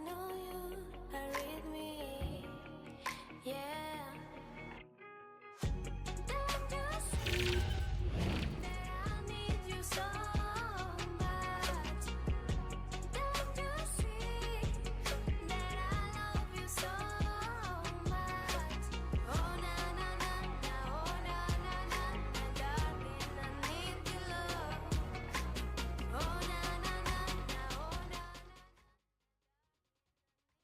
knew you'd read me. Yeah. Don't you see that I need you so much? Don't you see that I love you so much? Oh na na na na, oh na na na na, darling, I need your love. Oh na na na na, oh na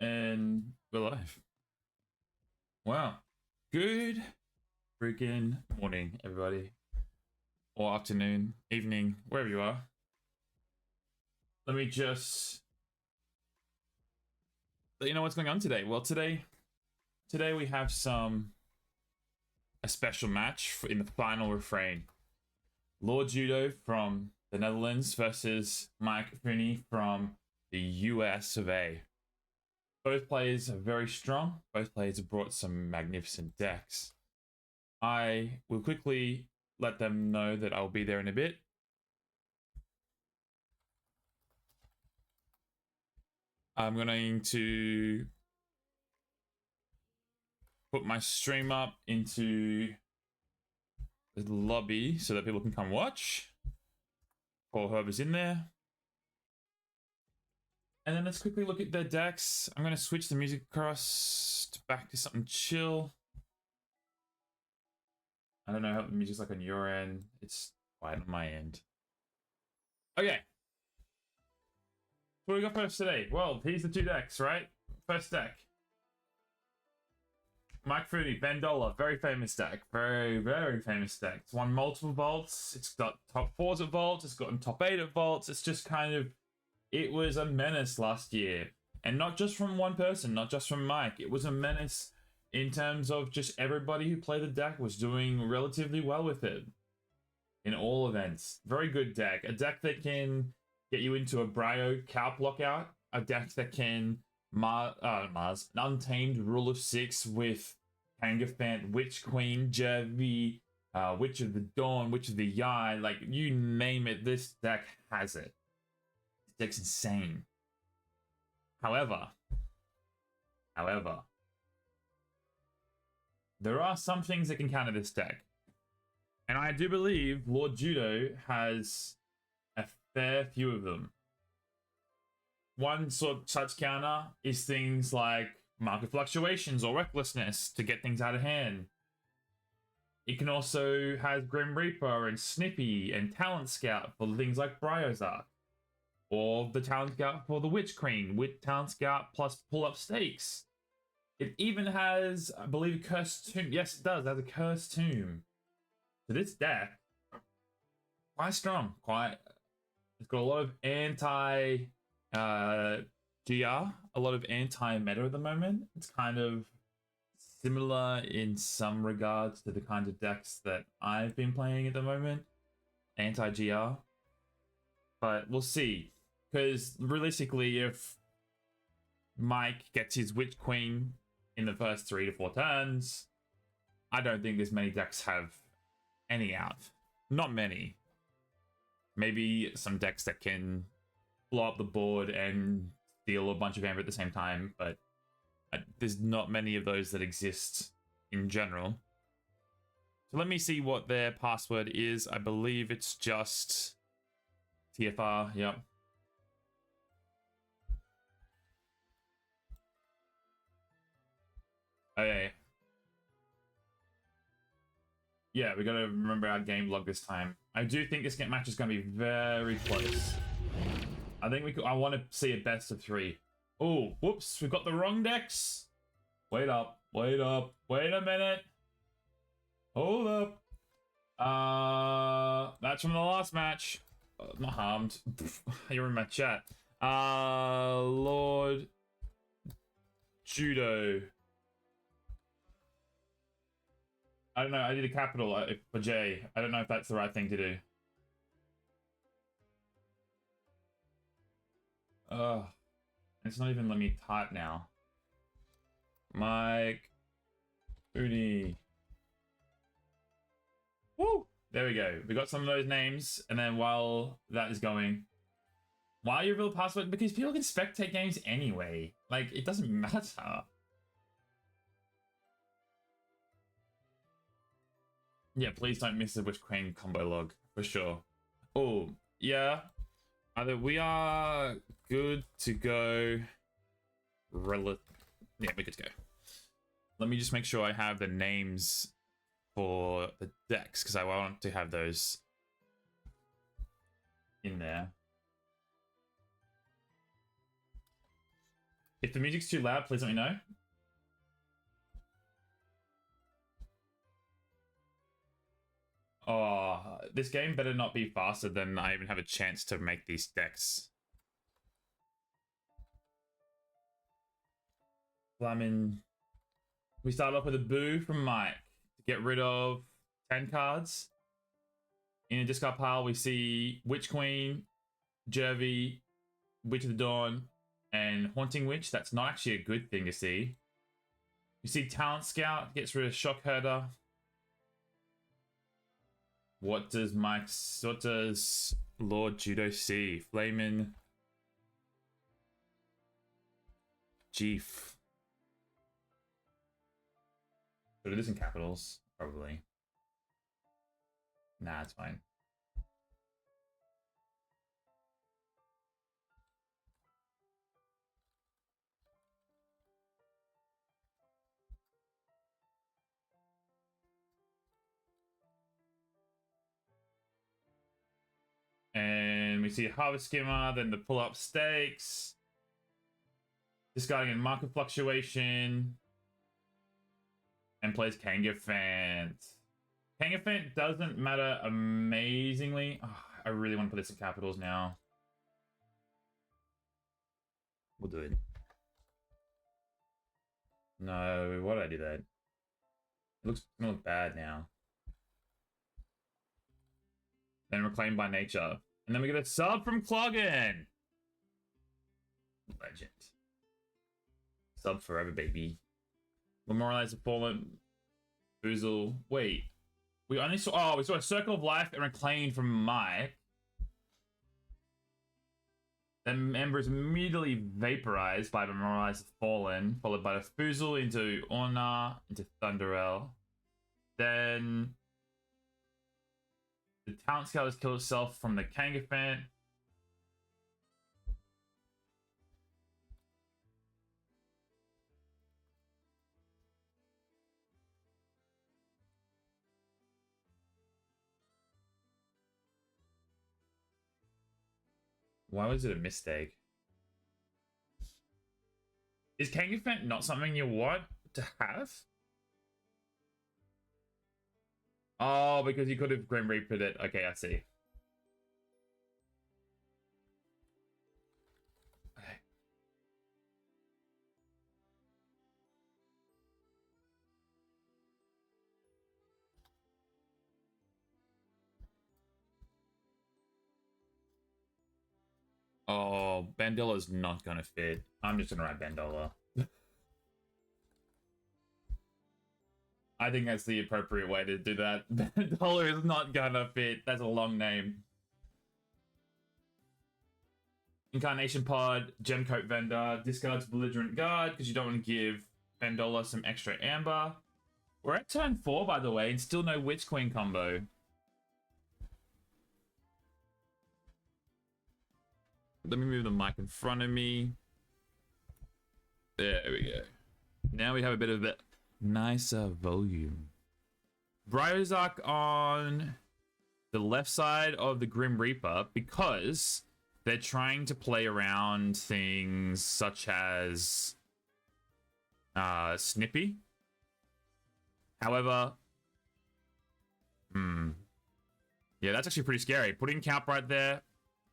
na. And we're live. Wow. Good freaking morning, everybody. Or afternoon, evening, wherever you are. Let me just let you know what's going on today. Well, today we have a special match in the final refrain. LordJudo from the Netherlands versus Mikefuni from the US of A. Both players are very strong. Both players have brought some magnificent decks. I will quickly let them know that I'll be there in a bit. I'm going to put my stream up into the lobby so that people can come watch, or whoever's in there. And then let's quickly look at their decks. I'm going to switch the music across back to something chill. I don't know how the music's like on your end. It's quiet on my end. Okay. What do we got first today? Well, here's the two decks, right? First deck. Mikefuni, Bandola, very famous deck. Very, very famous deck. It's won multiple vaults. It's got top 4s at vaults. It's gotten top 8 at vaults. It's just kind of... It was a menace last year. And not just from one person, not just from Mike. It was a menace in terms of just everybody who played the deck was doing relatively well with it. In all events. Very good deck. A deck that can get you into a Brio Calp lockout. A deck that can Mars, an Untamed Rule of 6 with Kangafant, Witch Queen, Jervy, Witch of the Dawn, Witch of the Yai. Like, you name it, this deck has it. This deck's insane. However, there are some things that can counter this deck. And I do believe LordJudo has a fair few of them. One sort of such counter is things like market fluctuations or recklessness to get things out of hand. It can also have Grim Reaper and Snippy and Talent Scout for things like Brio's Arc. Or the Talent Scout for the Witch Queen with Talent Scout plus pull-up stakes. It even has, I believe, a Cursed Tomb. Yes, it does. It has a Cursed Tomb. So this deck, quite strong. It's got a lot of anti-GR, a lot of anti-meta at the moment. It's kind of similar in some regards to the kind of decks that I've been playing at the moment. Anti-GR. But we'll see. Because realistically, if Mike gets his Witch Queen in the first 3 to 4 turns, I don't think as many decks have any out. Not many. Maybe some decks that can blow up the board and deal a bunch of amber at the same time, but there's not many of those that exist in general. So let me see what their password is. I believe it's just TFR, yep. Okay. Yeah, we gotta remember our game log this time. I do think this match is gonna be very close. I think I want to see a best of 3. Oh, whoops, we've got the wrong decks. Wait up, wait a minute. Hold up. That's from the last match. Not harmed. You're in my chat. LordJudo. I don't know, I did a capital for J. I don't know if that's the right thing to do. It's not even letting me type now. Mike Udi. Woo! There we go. We got some of those names, and then while that is going, Why you reveal the password? Because people can spectate games anyway. Like, it doesn't matter. Yeah, please don't miss the Witch Queen combo log, for sure. Oh, yeah. Either we are good to go. Yeah, we're good to go. Let me just make sure I have the names for the decks, because I want to have those in there. If the music's too loud, please let me know. Oh, this game better not be faster than I even have a chance to make these decks. Flamin. We start off with a boo from Mike to get rid of 10 cards. In a discard pile, we see Witch Queen, Jervy, Witch of the Dawn, and Haunting Witch. That's not actually a good thing to see. You see Talent Scout gets rid of Shock Herder. What does LordJudo see? Flamin' Jeef. Should I do this in capitals? Probably. Nah, it's fine. And we see Harvest Skimmer, then the pull-up stakes. Discarding in market fluctuation. And plays Kangafant. Kangafant doesn't matter amazingly. Oh, I really want to put this in capitals now. We'll do it. No, why did I do that? It looks gonna look bad now. Then Reclaimed by Nature. And then we get a sub from Cloggin. Legend. Sub forever, baby. Memorialize the Fallen. Boozle. Wait. We only saw... Oh, we saw a Circle of Life and Reclaimed from Mike. Then Ember is immediately vaporized by Memorialize the Fallen, followed by the Foozle into Orna, into Thunderel. Then... the Talent Scout has killed itself from the Kangafant. Why was it a mistake? Is Kangafant not something you want to have? Oh, because you could have Grim Reapered it. Okay, I see. Okay. Oh, Bandola's not gonna fit. I'm just gonna write Bandola. I think that's the appropriate way to do that. Bandola is not gonna fit. That's a long name. Incarnation Pod, Gemcoat Vendor, discards Belligerent Guard because you don't want to give Bandola some extra amber. We're at turn 4, by the way, and still no Witch Queen combo. Let me move the mic in front of me. There we go. Now we have a bit of a nicer volume. Briozark on the left side of the Grim Reaper because they're trying to play around things such as Snippy. However, yeah, that's actually pretty scary. Putting Calp right there,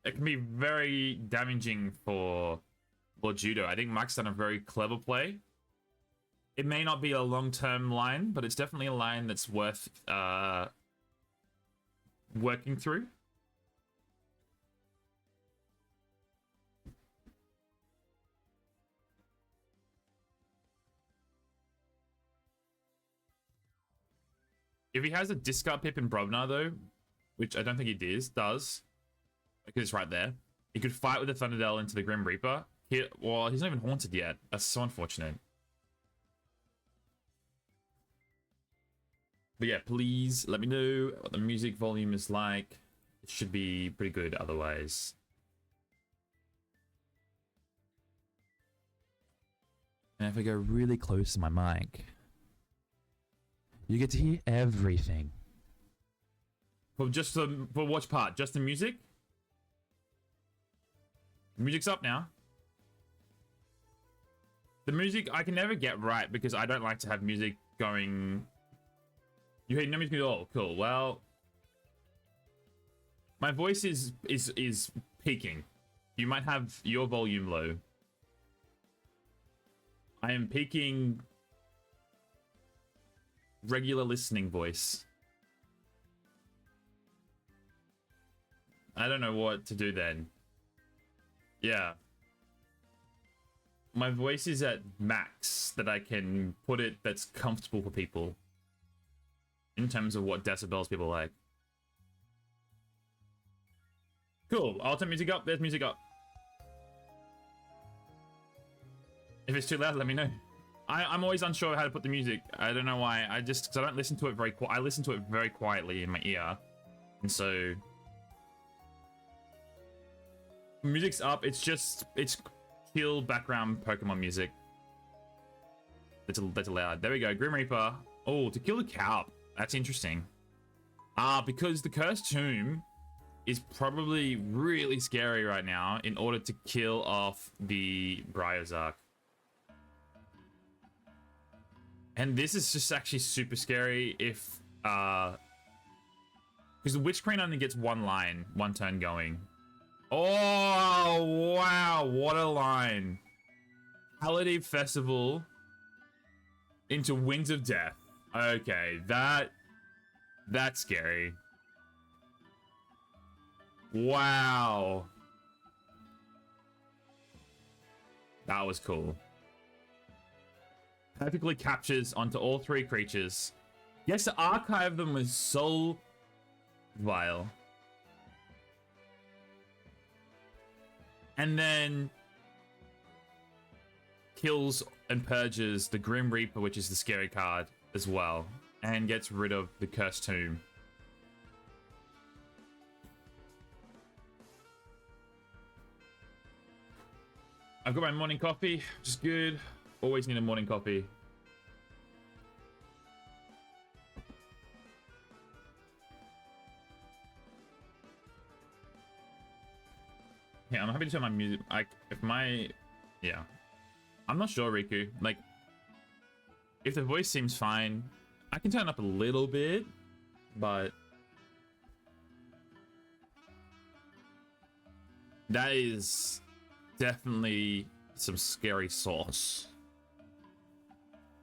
it can be very damaging for LordJudo. I think Mike's done a very clever play. It may not be a long-term line, but it's definitely a line that's worth working through. If he has a discard pip in Brobnar, though, which I don't think he does, because it's right there, He could fight with the Thunderdell into the Grim Reaper. Well, he's not even haunted yet. That's so unfortunate. But yeah, please let me know what the music volume is like. It should be pretty good otherwise. And if I go really close to my mic, you get to hear everything. For watch part, just the music. The music's up now. The music I can never get right because I don't like to have music going. You hate no music at all. Cool. Well, my voice is peaking. You might have your volume low. I am peaking regular listening voice. I don't know what to do then. Yeah. My voice is at max that I can put it that's comfortable for people. In terms of what decibels people like. Cool. I'll turn music up. There's music up. If it's too loud, let me know. I'm always unsure how to put the music. I don't know why. I don't listen to it I listen to it very quietly in my ear. And so music's up. It's chill background Pokemon music. That's allowed. There we go. Grim Reaper. Oh, to kill the cow. That's interesting. Because the Cursed Tomb is probably really scary right now in order to kill off the Bryozark. And this is just actually super scary if because the Witch Queen only gets one turn going. Oh wow, what a line. Holiday Festival into Wings of Death. Okay, that's scary. Wow. That was cool. Perfectly captures onto all three creatures. Yes, to archive them with Soul Vial. And then kills and purges the Grim Reaper, which is the scary card as well. And gets rid of the Cursed Tomb. I've got my morning coffee, which is good. Always need a morning coffee. Yeah, I'm happy to turn my music. Yeah. I'm not sure, Riku. Like, if the voice seems fine, I can turn it up a little bit, but that is definitely some scary sauce.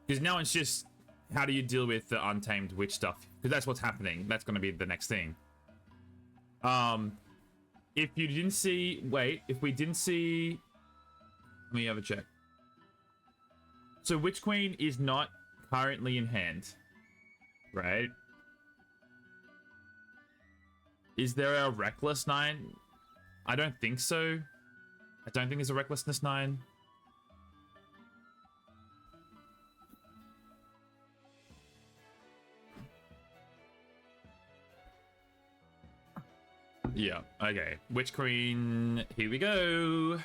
Because now it's just, how do you deal with the untamed witch stuff? Because that's what's happening. That's going to be the next thing. If you didn't see, if we didn't see, let me have a check. So Witch Queen is not currently in hand, right? Is there a Reckless 9? I don't think so. I don't think there's a Recklessness 9. Yeah, okay. Witch Queen, here we go.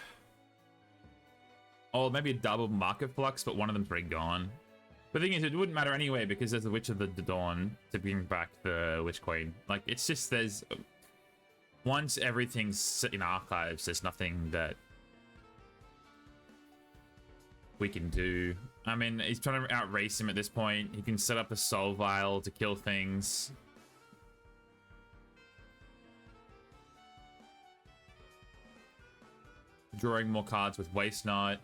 Oh, maybe a double Market Flux, but one of them's already gone. But the thing is, it wouldn't matter anyway, because there's the Witch of the Dawn to bring back the Witch Queen. Like, it's just, there's... Once everything's in archives, there's nothing that we can do. I mean, he's trying to outrace him at this point. He can set up a Soul Vial to kill things. Drawing more cards with Waste Not.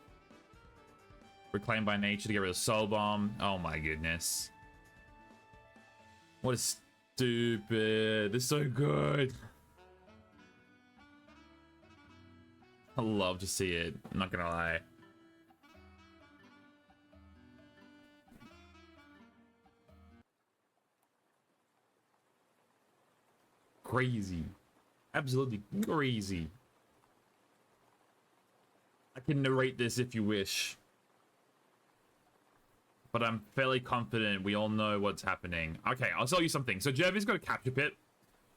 Reclaimed by Nature to get rid of Soul Bomb. Oh my goodness. What a stupid. This is so good. I love to see it. I'm not gonna lie. Crazy. Absolutely crazy. I can narrate this if you wish. But I'm fairly confident we all know what's happening. Okay, I'll tell you something. So Jervy's got a capture pit,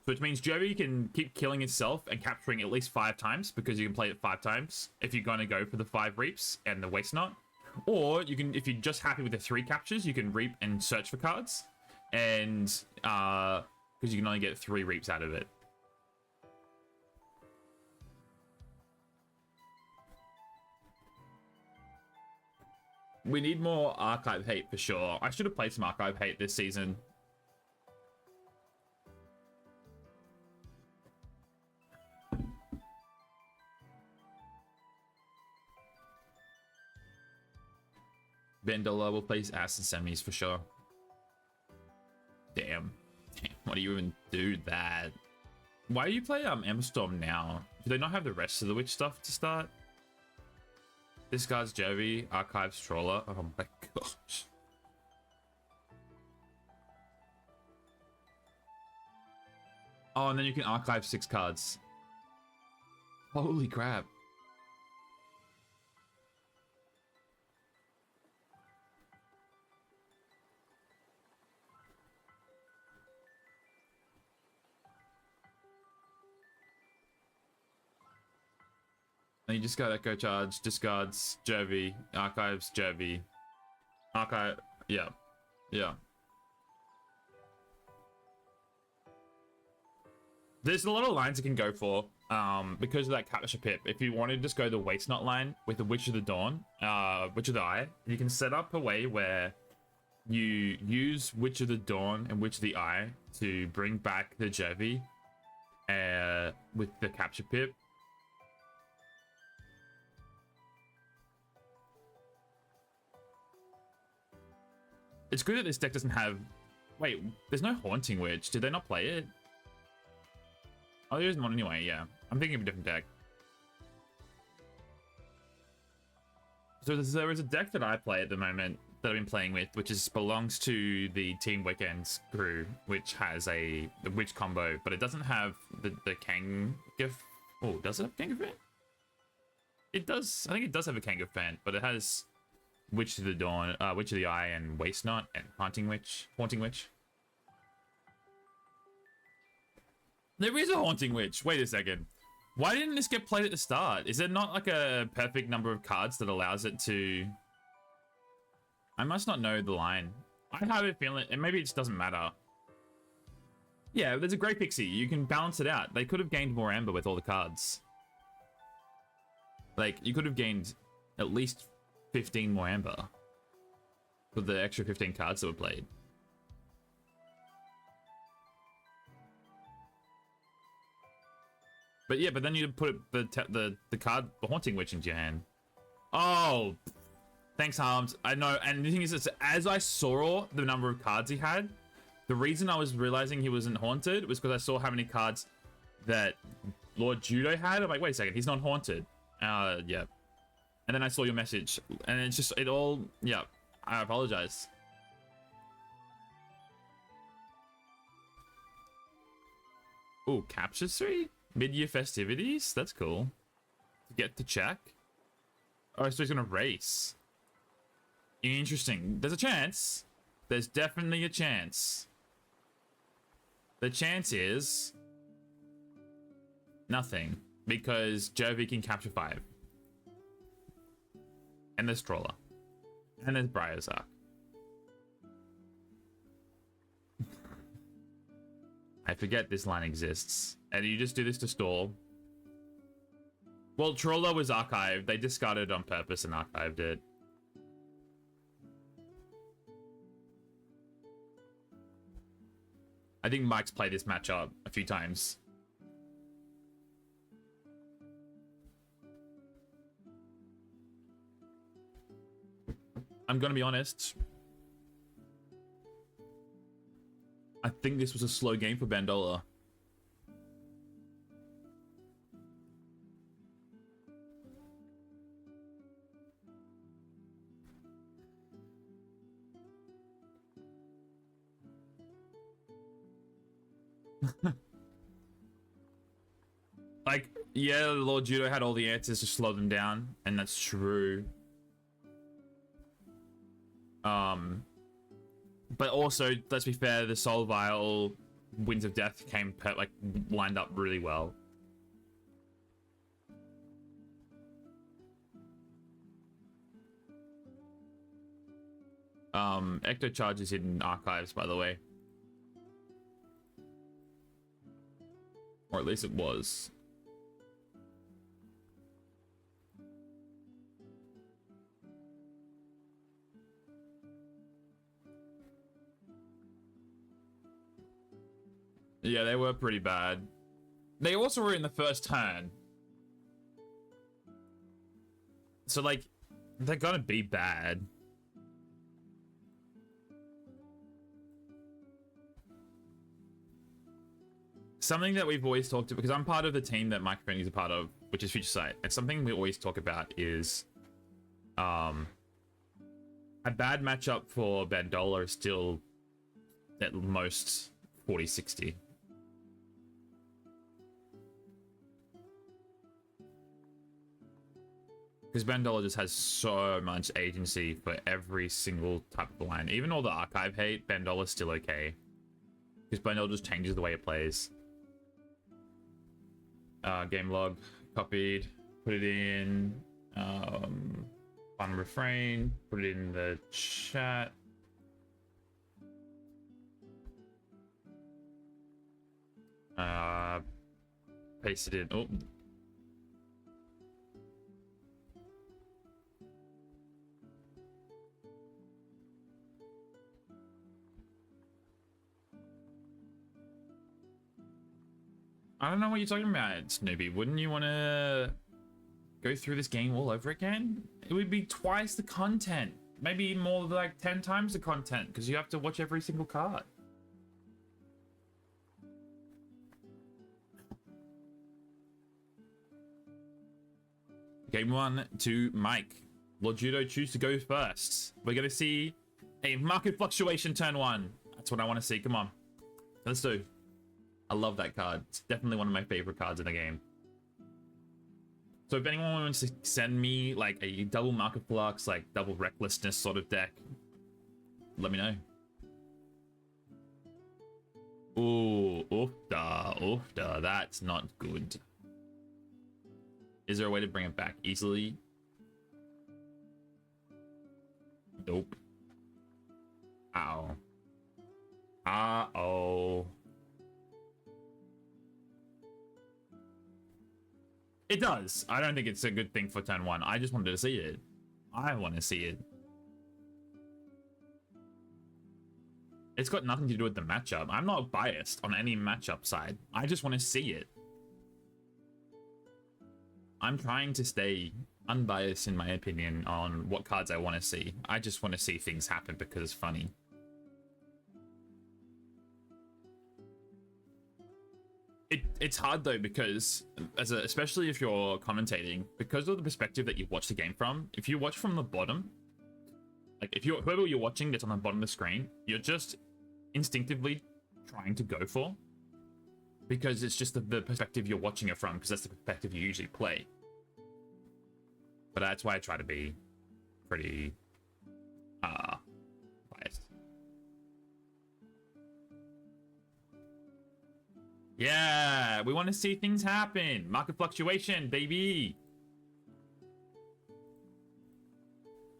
which means Jervy can keep killing itself and capturing at least 5 times, because you can play it 5 times if you're going to go for the 5 reaps and the waste not. Or you can, if you're just happy with the 3 captures, you can reap and search for cards, and because you can only get 3 reaps out of it. We need more archive hate for sure. I should have played some archive hate this season. Bendola will place ass in semis for sure. Damn. Why do you even do that? Why do you play Storm now? Do they not have the rest of the witch stuff to start? This guy's Jervy, Archives Trawler. Oh my gosh. Oh, and then you can archive 6 cards. Holy crap. And you just got Echo Charge, discards, Jervy, archives, Jervy. Archive, yeah. Yeah. There's a lot of lines you can go for, because of that capture pip. If you want to just go the Waste Not line with the Witch of the Dawn, Witch of the Eye, you can set up a way where you use Witch of the Dawn and Witch of the Eye to bring back the Jervy with the capture pip. It's good that this deck doesn't have... Wait, there's no Haunting Witch. Did they not play it? Oh, there isn't one anyway, yeah. I'm thinking of a different deck. So there is a deck that I play at the moment that I've been playing with, which belongs to the Team Weekends crew, which has the Witch combo, but it doesn't have the Kang gift. Oh, does it have Kang gift? It does. I think it does have a Kang gift, but it has Witch of the Dawn, Witch of the Eye, and Waste Not, and Haunting Witch. There is a Haunting Witch. Wait a second. Why didn't this get played at the start? Is there not like a perfect number of cards that allows it to... I must not know the line. I have a feeling, and maybe it just doesn't matter. Yeah, there's a Grey Pixie. You can balance it out. They could have gained more Amber with all the cards. Like, you could have gained at least 15 more Amber with the extra 15 cards that were played. But yeah, but then you put the card, the Haunting Witch, into your hand. Oh, thanks, Harms. I know, and the thing is, as I saw the number of cards he had, the reason I was realizing he wasn't haunted was because I saw how many cards that LordJudo had. I'm like, wait a second, he's not haunted. Yeah. And then I saw your message, and it's just, it all, yeah. I apologize. Ooh, capture 3? Mid-year festivities? That's cool. To get to check. Oh, so he's gonna race. Interesting. There's a chance. There's definitely a chance. The chance is... nothing. Because Jervy can capture 5. And there's Trawler. And there's Briar's Arc. I forget this line exists. And you just do this to stall. Well, Trawler was archived. They discarded it on purpose and archived it. I think Mike's played this matchup a few times. I'm gonna be honest. I think this was a slow game for Bandola. Like, yeah, Lord Judo had all the answers to slow them down, and that's true. But also, let's be fair, the Soul Vial Winds of Death came lined up really well. Ecto Charge is in archives, by the way. Or at least it was. Yeah, they were pretty bad. They also were in the first turn. So, like, they're gonna be bad. Something that we've always talked about, because I'm part of the team that Mikefuni is a part of, which is Future Sight, and something we always talk about is a bad matchup for Bandola is still at most 40-60. Because Bandola just has so much agency for every single type of line. Even all the archive hate, Bandola's still okay. Because Bandola just changes the way it plays. Game log, copied, put it in, on Refrain, put it in the chat. Paste it in. Oh. I don't know what you're talking about, Snoopy. Wouldn't you want to go through this game all over again? It would be twice the content. Maybe more like 10 times the content, because you have to watch every single card. Game 1 to Mike. LordJudo choose to go first. We're going to see a market fluctuation turn 1. That's what I want to see. Come on. Let's do. I love that card. It's definitely one of my favorite cards in the game. So if anyone wants to send me like a double market flux, like double recklessness sort of deck, let me know. Ooh, oofda, that's not good. Is there a way to bring it back easily? Nope. Ow. Uh-oh. It does. I don't think it's a good thing for turn 1. I just wanted to see it. I want to see it. It's got nothing to do with the matchup. I'm not biased on any matchup side. I just want to see it. I'm trying to stay unbiased in my opinion on what cards I want to see. I just want to see things happen because it's funny. It's hard though, because especially if you're commentating, because of the perspective that you watch the game from, if you watch from the bottom, like if you're whoever you're watching that's on the bottom of the screen, you're just instinctively trying to go for, because it's just the perspective you're watching it from, because that's the perspective you usually play. But that's why I try to be pretty biased. Yeah, we want to see things happen. Market fluctuation, baby.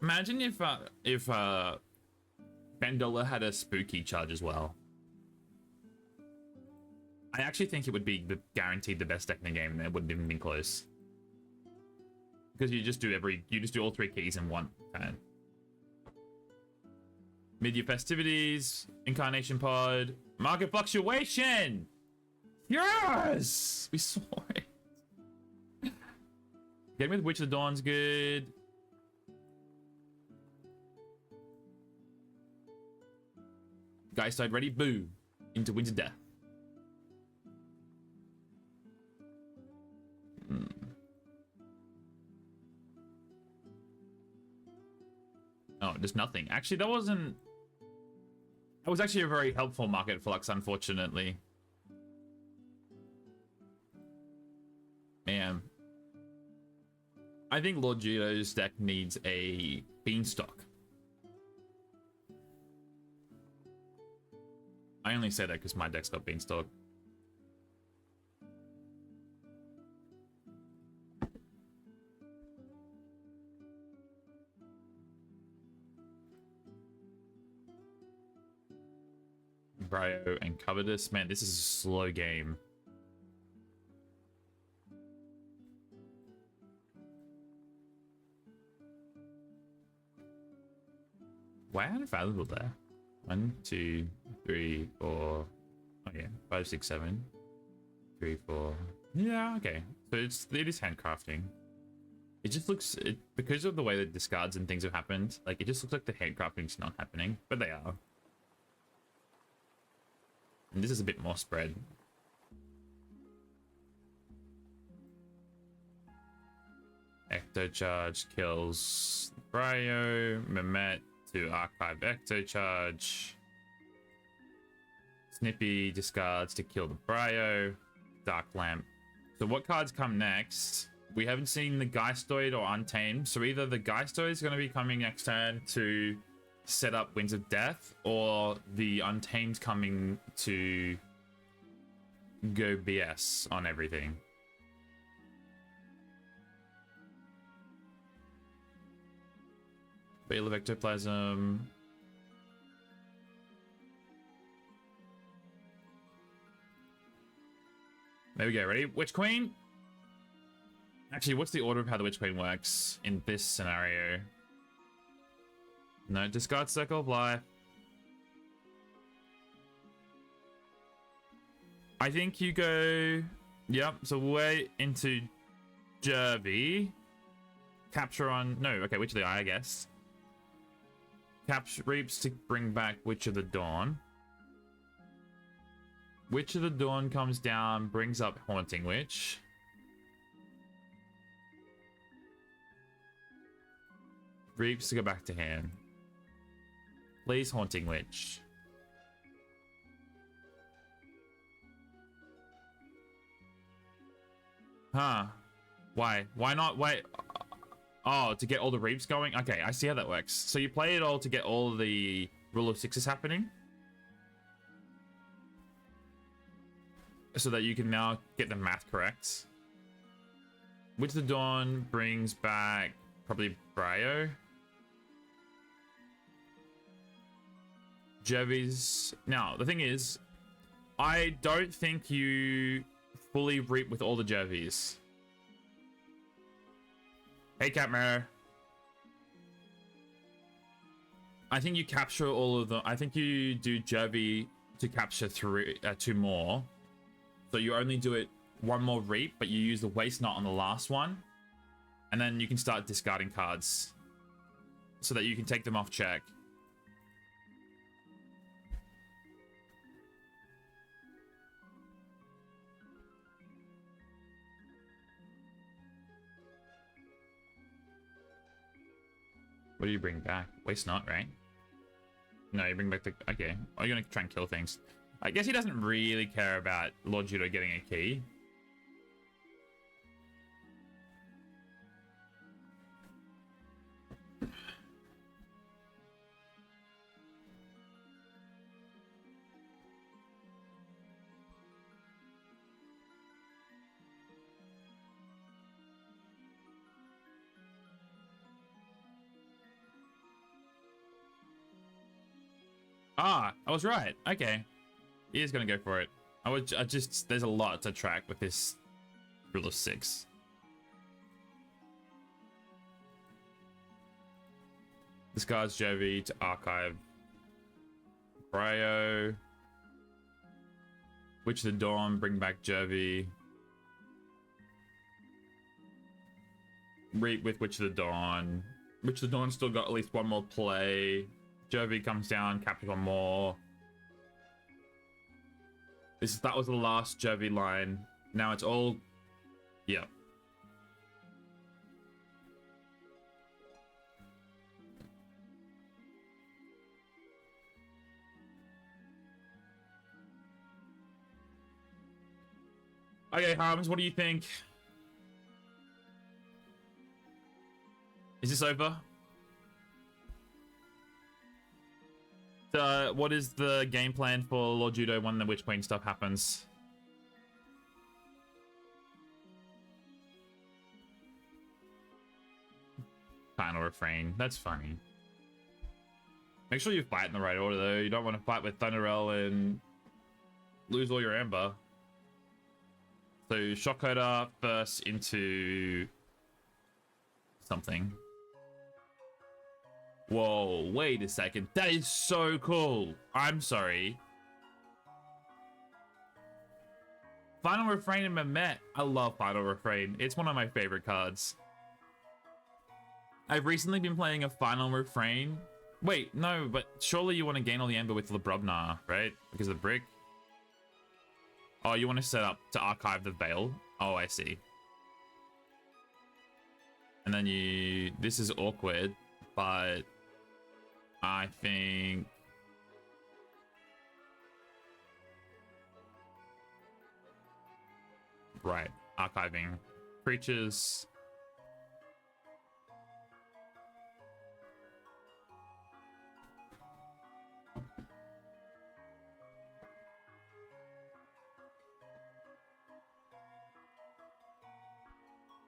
Imagine if Bandola had a spooky charge as well. I actually think it would be guaranteed the best deck in the game, and it wouldn't even be close. Because you just do all 3 keys in one turn. Mid-year festivities, incarnation pod, market fluctuation. Yes! We saw it. Getting with Witch of the Dawn's good. Guys side ready, boo. Into Winds of Death. Oh, just nothing. Actually, that was actually a very helpful market flux, unfortunately. I think LordJudo's deck needs a Beanstalk. I only say that because my deck's got Beanstalk. Bryo and Covetous. Man, this is a slow game. Why aren't available there? 1, 2, 3, 4. Oh yeah, 5, 6, 7. 3, 4. Yeah, okay. So it is handcrafting. It just looks because of the way that discards and things have happened. Like it just looks like the handcrafting's not happening, but they are. And this is a bit more spread. Ecto Charge kills Bryo. Mehmet to archive Ecto Charge. Snippy discards to kill the Bryo. Dark Lamp. So what cards come next? We haven't seen the Geistoid or Untamed. So either the Geistoid is going to be coming next turn to set up Winds of Death, or the Untamed coming to go BS on everything. Veil of Ectoplasm. There we go. Ready? Witch Queen. Actually, what's the order of how the Witch Queen works in this scenario? No, discard Circle of Life. I think you go... Yep, so we're into Jervy. Capture on... No, okay, Witch of the Eye, I guess. Capture Reaps to bring back Witch of the Dawn. Witch of the Dawn comes down, brings up Haunting Witch. Reaps to go back to hand. Please, Haunting Witch. Huh. Why? Why not? Wait. Oh, to get all the Reaps going? Okay, I see how that works. So you play it all to get all the Rule of Sixes happening? So that you can now get the math correct. Witch of the Dawn brings back probably Bryo. Jervy's... Now, the thing is, I don't think you fully reap with all the Jervys. Hey, Catmare. I think you capture all of them. I think you do Jervy to capture 2 more. So you only do it 1 more reap, but you use the Waste Knot on the last one. And then you can start discarding cards. So that you can take them off check. What do you bring back? Waste Knot, right? No, you bring back the... Okay. Oh, you're gonna try and kill things. I guess he doesn't really care about LordJudo getting a key. Ah, I was right. Okay. He is going to go for it. There's a lot to track with this Rule of 6. Discards Jovi to archive Bryo. Witch of the Dawn, bring back Jovi. Reap with Witch of the Dawn. Witch of the Dawn still got at least 1 more play. Jovi comes down, captures 1 more. That was the last Jovi line. Now it's all... Yep. Okay, Harms, what do you think? Is this over? What is the game plan for LordJudo when the Witch Queen stuff happens? Final refrain. That's funny. Make sure you fight in the right order, though. You don't want to fight with Thunderell and lose all your amber. So Shockcoder first into something. Whoa, wait a second. That is so cool. I'm sorry. Final Refrain and Mehmet. I love Final Refrain. It's one of my favorite cards. I've recently been playing a Final Refrain. Wait, no, but surely you want to gain all the amber with Lebrubna, right? Because of the brick. Oh, you want to set up to archive the Veil? Oh, I see. And then you... This is awkward, but I think... Right, archiving creatures.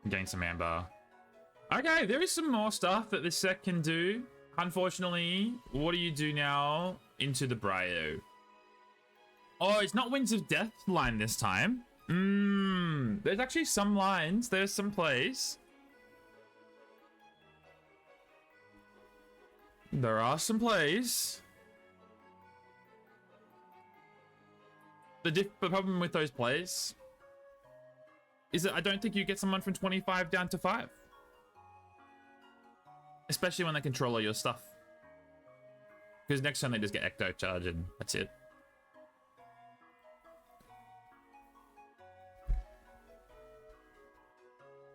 Gain some amber. Okay, there is some more stuff that this set can do. Unfortunately, what do you do now into the Brio? Oh, it's not Winds of Death line this time. There's actually some lines. There's some plays. There are some plays. The problem with those plays is that I don't think you get someone from 25 down to 5. Especially when they control all your stuff. Because next turn they just get Ecto Charge and that's it.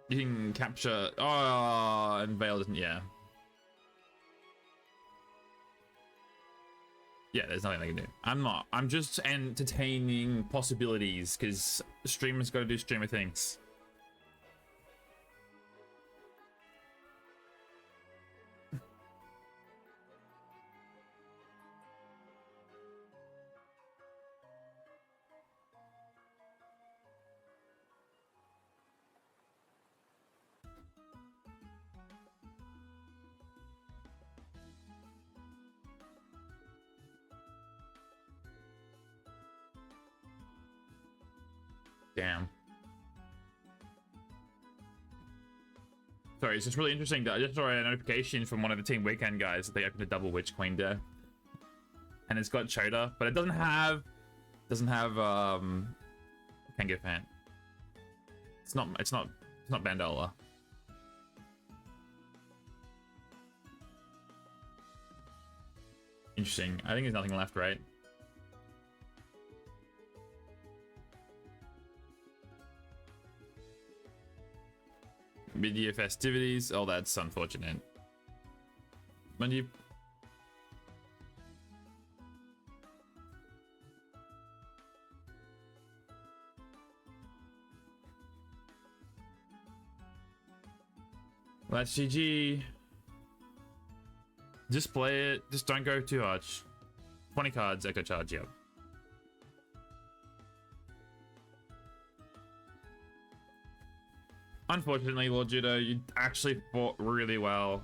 You can capture... Oh, and Veil doesn't... Yeah. Yeah, there's nothing they can do. I'm not. I'm just entertaining possibilities because streamers got to do streamer things. Damn. Sorry, it's just really interesting that I just saw a notification from one of the Team Weekend guys that they opened a double Witch Queen deck. And it's got Choda, but it doesn't have Kango Fan. It's not Bandola. Interesting. I think there's nothing left, right? Mid-year festivities. Oh, that's unfortunate. When do you... Well, that's GG. Just play it. Just don't go too hard. 20 cards, Echo Charge, yep. Unfortunately, LordJudo, you actually fought really well.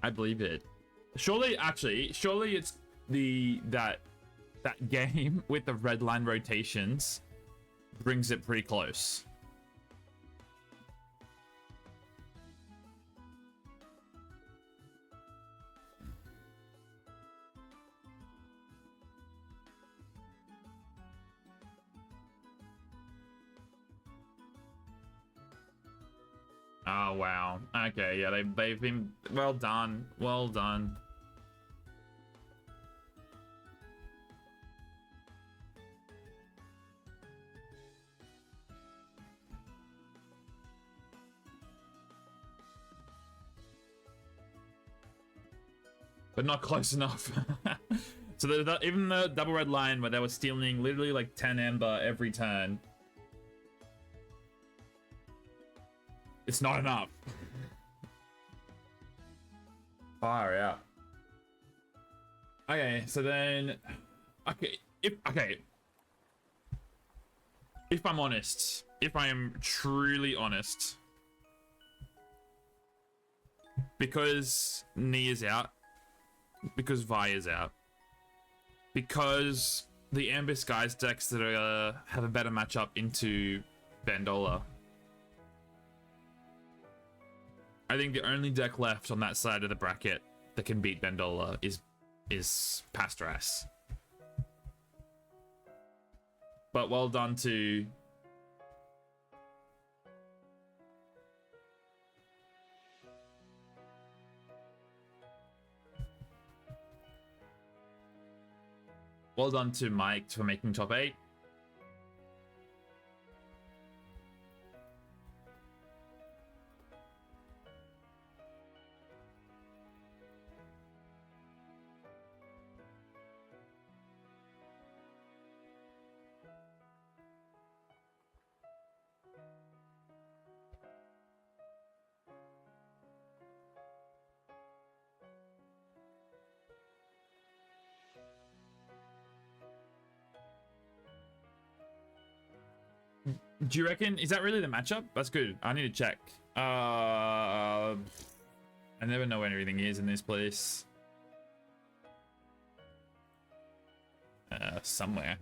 I believe it. Surely it's that game with the red line rotations brings it pretty close. Oh wow. Okay, yeah, they've been well done. Well done. But not close enough. So even the double red line where they were stealing literally like 10 Ember every turn, it's not enough. Far out. Okay, so then, if I'm honest, if I am truly honest, because Ni is out, because Vi is out, because the Amber Skies decks that are, have a better matchup into Bandola, I think the only deck left on that side of the bracket that can beat Bandola is Pastras. But well done to Mike for making top 8. Do you reckon, is that really the matchup? That's good. I need to check. I never know where everything is in this place. Somewhere.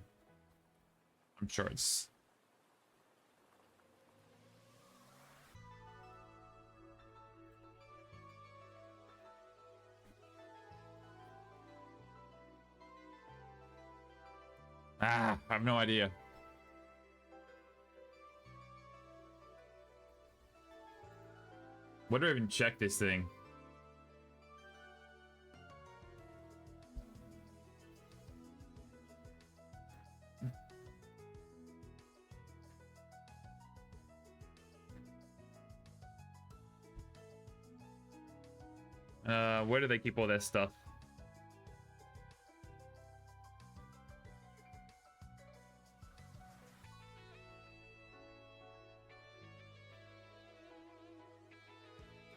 I'm sure it's... I have no idea. Where do I even check this thing? Where do they keep all their stuff?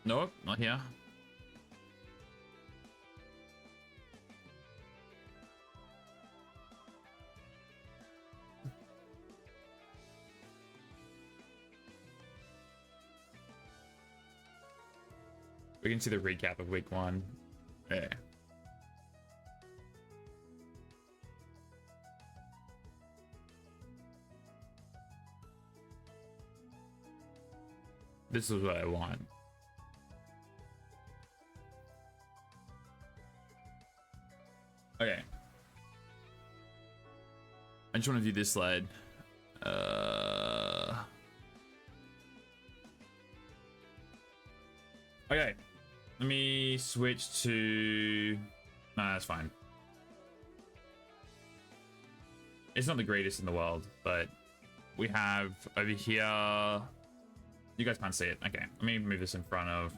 Nope, not here. We can see the recap of week 1. Yeah. This is what I want. Okay. I just want to view this slide. Okay. Let me switch to... Nah, that's fine. It's not the greatest in the world, but we have over here... You guys can't see it. Okay, let me move this in front of...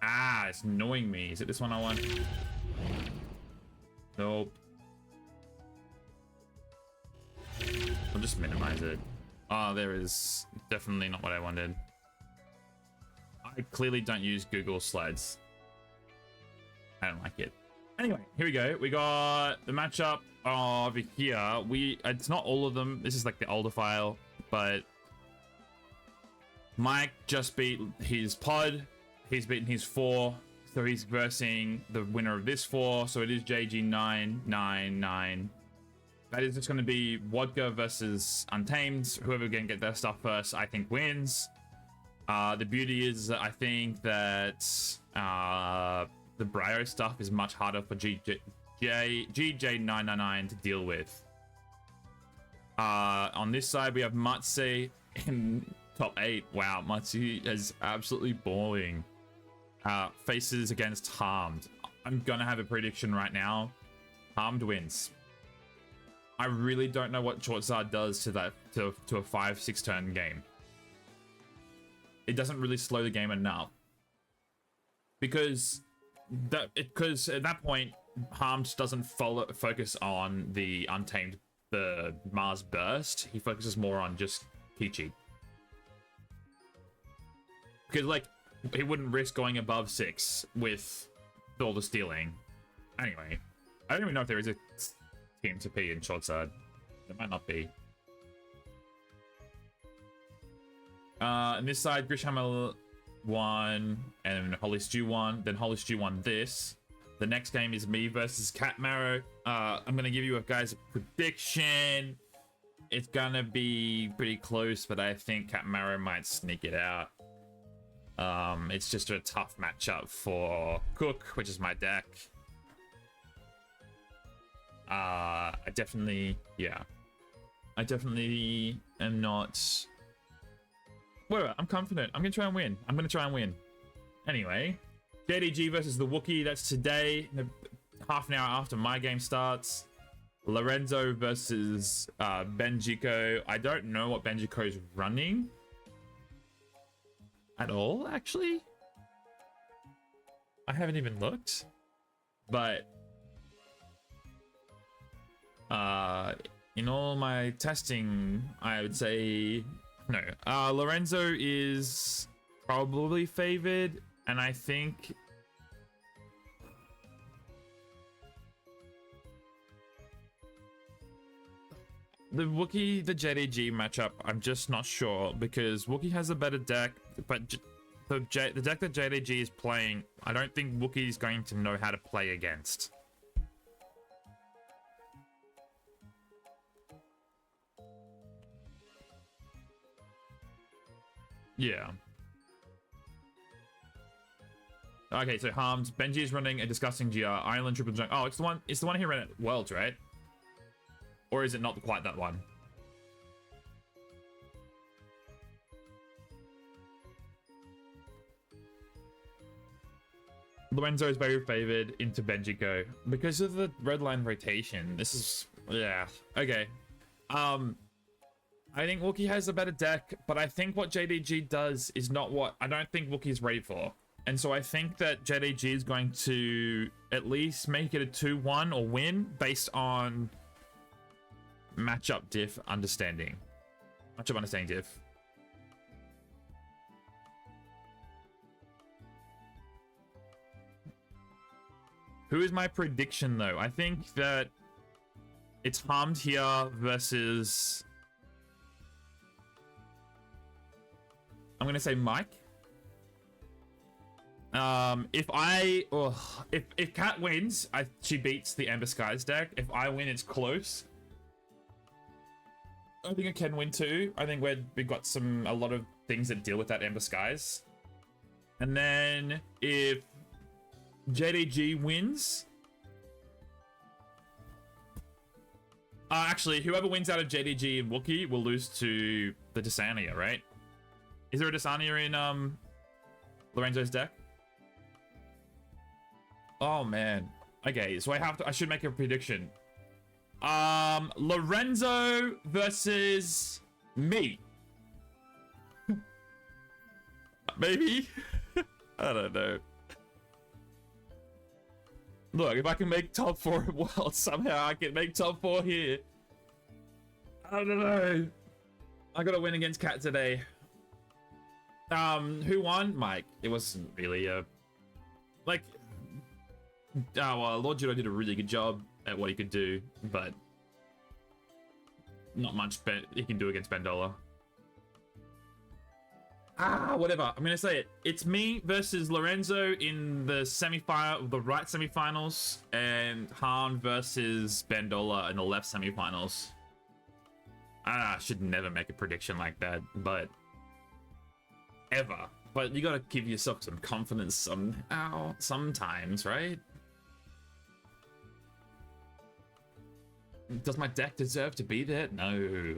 Ah, it's annoying me. Is it this one I want? Nope. I'll just minimize it. Oh, there is definitely not what I wanted. I clearly don't use Google Slides. I don't like it. Anyway, here we go. We got the matchup over here. It's not all of them. This is like the older file, but Mike just beat his pod. He's beaten his 4, so he's versing the winner of this 4. So it is JG999. That is just going to be Vodka versus Untamed. Whoever can get their stuff first, I think, wins. The beauty is, I think that the Brio stuff is much harder for GJ999 to deal with. On this side, we have Matse in top 8. Wow, Matse is absolutely balling. Faces against Harmed. I'm gonna have a prediction right now. Harmed wins. I really don't know what Shortzard does to that to a 5-6 turn game. It doesn't really slow the game enough, because because at that point, Harms doesn't focus on the Untamed, the Mars Burst. He focuses more on just Peachy. Because, like, he wouldn't risk going above 6 with all the stealing. Anyway, I don't even know if there is a team to P in short side. There might not be. On this side, Grishhammer won, and Holy Stew won. Then Holy Stew won this. The next game is me versus Cat Marrow. I'm gonna give you guys a prediction. It's gonna be pretty close, but I think Cat Marrow might sneak it out. It's just a tough matchup for Cook, which is my deck. I definitely am not. Whatever, I'm confident. I'm gonna try and win. Anyway, JDG versus the Wookiee. That's today, half an hour after my game starts. Lorenzo versus Benjiko. I don't know what Benjiko's running at all, actually. I haven't even looked, but in all my testing, I would say no. Lorenzo is probably favored, and I think the Wookiee, the JDG matchup, I'm just not sure, because Wookiee has a better deck, but the deck that JDG is playing, I don't think Wookiee is going to know how to play against. Yeah. Okay, so Harms, Benji is running a disgusting GR, Island Triple Junk. Oh, it's the one he ran at Worlds, right? Or is it not quite that one? Lorenzo is very favored into Benjiko because of the red line rotation. This is, yeah, okay. I think Wookiee has a better deck, but I think what JDG does is not what I don't think Wookiee's ready for. And so I think that JDG is going to at least make it a 2-1 or win based on matchup diff understanding. Matchup understanding diff. Who is my prediction though? I think that it's Harmed here versus, I'm gonna say Mike. If Kat wins, she beats the Amber Skies deck. If I win, it's close. I think I can win too. I think we've got a lot of things that deal with that Amber Skies. And then if JDG wins, actually, whoever wins out of JDG and Wookiee will lose to the Dysania, right? Is there a Dysania in Lorenzo's deck? Oh man. Okay, so I should make a prediction. Lorenzo versus me. Maybe. I don't know. Look, if I can make top 4 at Worlds, somehow I can make top 4 here. I don't know. I gotta win against Kat today. Who won? Mike. It wasn't really a... Like... well, LordJudo did a really good job at what he could do, but... not much he can do against Bendola. Whatever. I'm gonna say it. It's me versus Lorenzo in the right semifinals, and Han versus Bendola in the left semifinals. I should never make a prediction like that, but ever. But you gotta give yourself some confidence somehow, sometimes, right? Does my deck deserve to be there? No.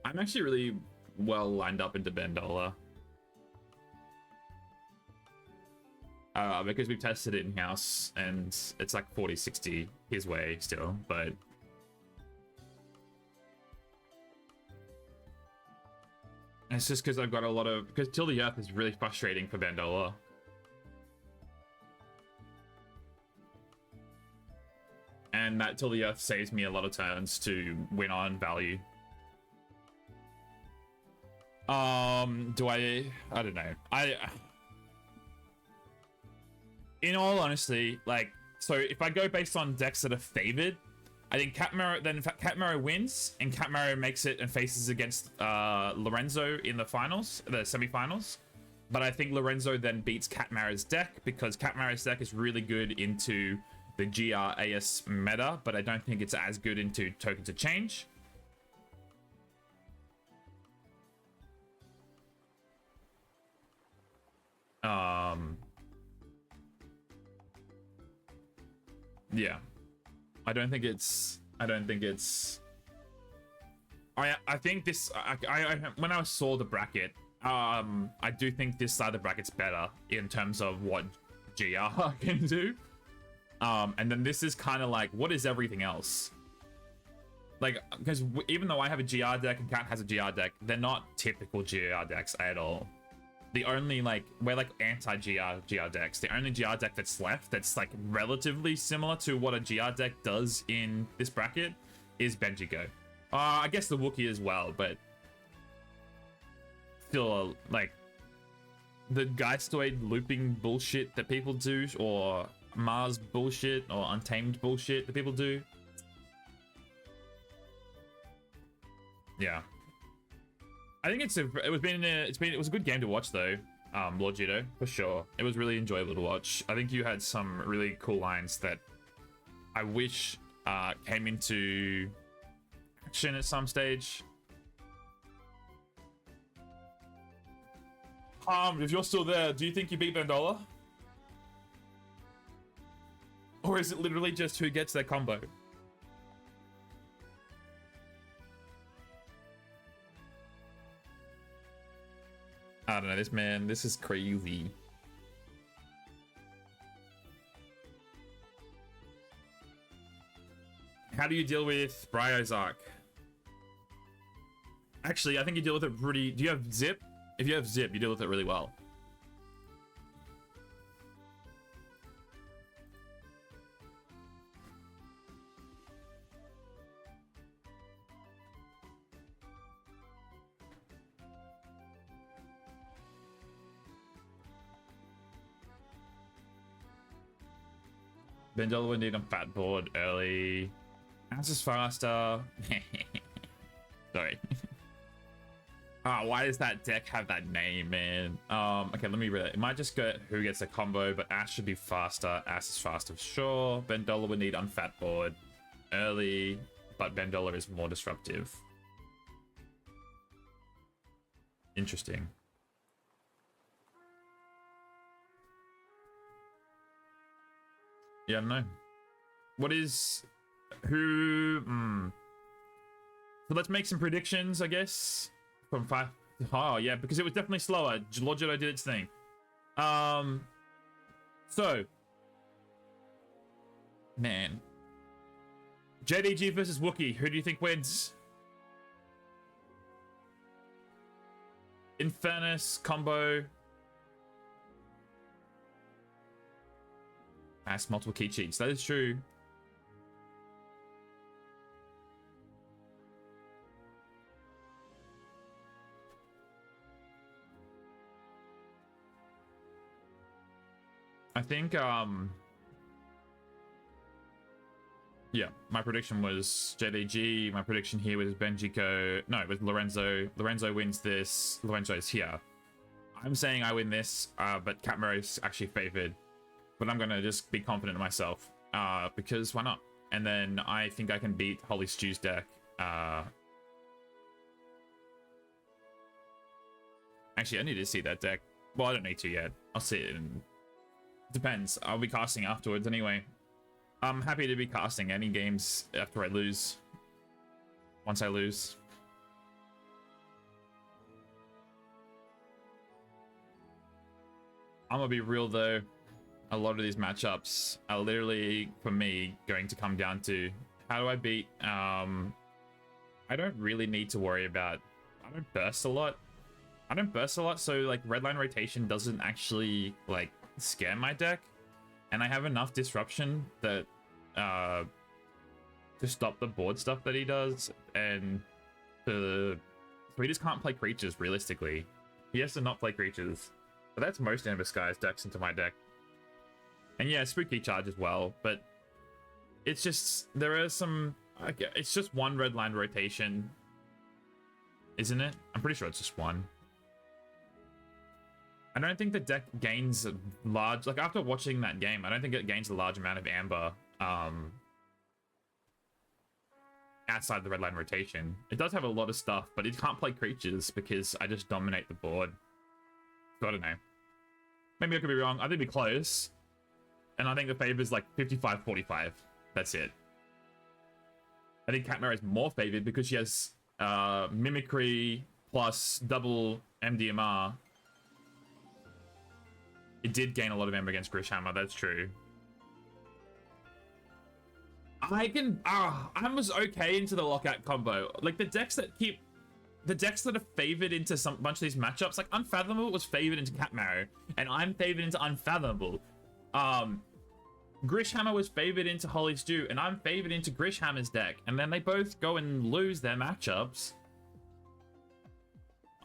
I'm actually really well lined up into Bendola. Because we've tested it in-house, and it's like 40-60 his way still, but... It's just because I've got a lot of... Because Till the Earth is really frustrating for Bandola. And that Till the Earth saves me a lot of turns to win on value. Do I don't know. In all honesty, like, so if I go based on decks that are favored, I think Catmaro wins, and Catmaro makes it and faces against Lorenzo in the finals, the semifinals. But I think Lorenzo then beats Catmaro's deck because Catmaro's deck is really good into the GR-AS meta, but I don't think it's as good into Token to Change. Yeah. I think this, when I saw the bracket, I do think this side of the bracket's better in terms of what GR can do. And then this is kind of like, what is everything else? Like, because even though I have a GR deck and Cat has a GR deck, they're not typical GR decks at all. The only, like, we're like anti-GR decks. The only GR deck that's left that's like relatively similar to what a GR deck does in this bracket is Benjigo. I guess the Wookiee as well, but still, like, the Geistoid looping bullshit that people do, or Mars bullshit, or Untamed bullshit that people do. Yeah. I think it was a good game to watch though, LordJudo, for sure. It was really enjoyable to watch. I think you had some really cool lines that I wish came into action at some stage. If you're still there, do you think you beat Bandola? Or is it literally just who gets their combo? I don't know, this is crazy. How do you deal with Bryozark? Actually, I think you deal with it pretty... Do you have Zip? If you have Zip, you deal with it really well. Bandola would need on fat board early. As is faster. Sorry. Why does that deck have that name, man? Okay, let me read it. It might just get who gets a combo, but Ash should be faster. Ash is faster, sure. Bandola would need on fat board early, but Bandola is more disruptive. Interesting. Yeah, no. What is... Who... So let's make some predictions, I guess. From 5... Oh, yeah, because it was definitely slower. LordJudo did its thing. So... Man. JDG versus Wookiee. Who do you think wins? Infernus, combo... Has multiple key cheats. That is true. I think yeah, my prediction was JDG. My prediction here was Benjico. No, it was Lorenzo. Lorenzo wins this. Lorenzo is here. I'm saying I win this, but Catmaro is actually favored. But I'm gonna just be confident in myself, because why not? And then I think I can beat Holy Stew's deck. Actually, I need to see that deck. Well, I don't need to yet. I'll see it. Depends. I'll be casting afterwards anyway. I'm happy to be casting any games after I lose. Once I lose. I'm gonna be real though. A lot of these matchups are literally, for me, going to come down to how do I beat... I don't really need to worry about... I don't burst a lot. I don't burst a lot, so like redline rotation doesn't actually like scare my deck, and I have enough disruption that to stop the board stuff that he does, and so he just can't play creatures realistically. He has to not play creatures, but that's most Amber Sky's decks into my deck. And yeah, Spooky Charge as well, but it's just there are some. It's just one redline rotation, isn't it? I'm pretty sure it's just one. I don't think the deck gains a large, like after watching that game, I don't think it gains a large amount of amber outside the red line rotation. It does have a lot of stuff, but it can't play creatures because I just dominate the board. So I don't know. Maybe I could be wrong. I think it'd be close. And I think the favor is like 55-45. That's it. I think Catmare is more favored because she has Mimicry plus double MDMR. It did gain a lot of amber against Grishhammer, that's true. I was okay into the lockout combo. Like the decks that are favored into some bunch of these matchups, like Unfathomable was favored into Catmarrow, and I'm favored into Unfathomable. Grishhammer was favored into Holy Stew, and I'm favored into Grishhammer's deck, and then they both go and lose their matchups.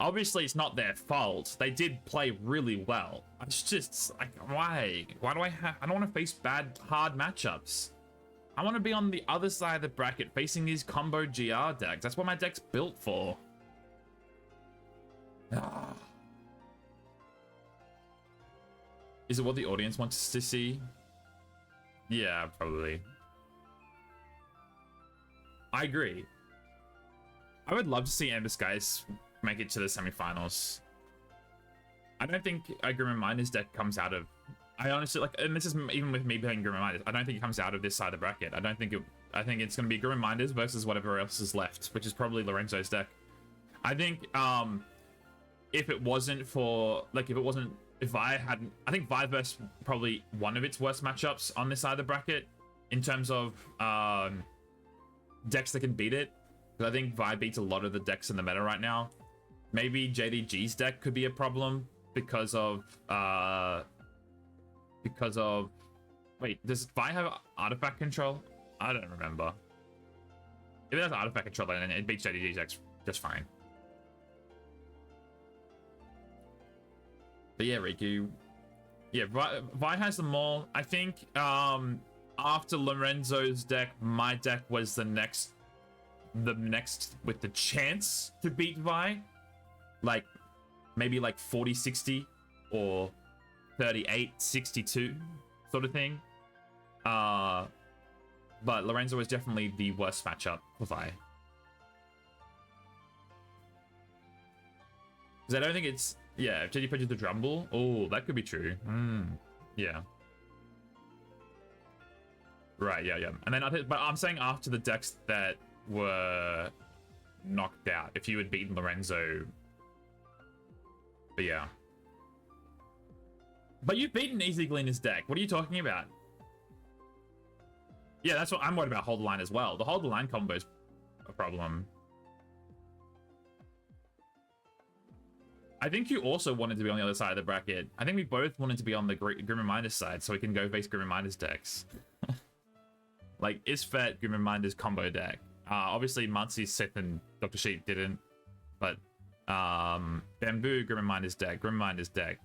Obviously, it's not their fault. They did play really well. It's just like, why? Why do I don't want to face hard matchups. I want to be on the other side of the bracket facing these combo GR decks. That's what my deck's built for. Is it what the audience wants to see? Yeah, probably. I agree. I would love to see Amber Skies make it to the semifinals. I don't think a Grim Reminder's deck comes out of... I honestly, like, and this is even with me playing Grim Reminders, I don't think it comes out of this side of the bracket. I think it's going to be Grim Reminders versus whatever else is left, which is probably Lorenzo's deck. I think, if it wasn't for, like, if Vi hadn't, I think Vi versus probably one of its worst matchups on this side of the bracket in terms of, decks that can beat it. Because I think Vi beats a lot of the decks in the meta right now. Maybe JDG's deck could be a problem because of wait, does Vi have artifact control? I don't remember. If it has artifact control, then it beats JDG's deck just fine. But yeah, Riku. Yeah, Vi has them all. I think after Lorenzo's deck, my deck was the next with the chance to beat Vi. Like maybe like 40-60 or 38-62 sort of thing. But Lorenzo was definitely the worst matchup for Vi. Because I don't think it's... Yeah, if JD pitches the Drumble, oh, that could be true. Yeah. Right, yeah. And then but I'm saying after the decks that were knocked out, if you had beaten Lorenzo. But yeah. But you've beaten Easy Gleaner's deck. What are you talking about? Yeah, that's what I'm worried about. Hold the line as well. The hold the line combo is a problem. I think you also wanted to be on the other side of the bracket. I think we both wanted to be on the Grim Reminder's side so we can go face Grim Reminder's decks. Like, Isfet, Grim Reminder's combo deck. Obviously, Muncy's Sith and Dr. Sheep didn't. But, Bamboo, Grim Reminder's deck. Grim Reminder's deck.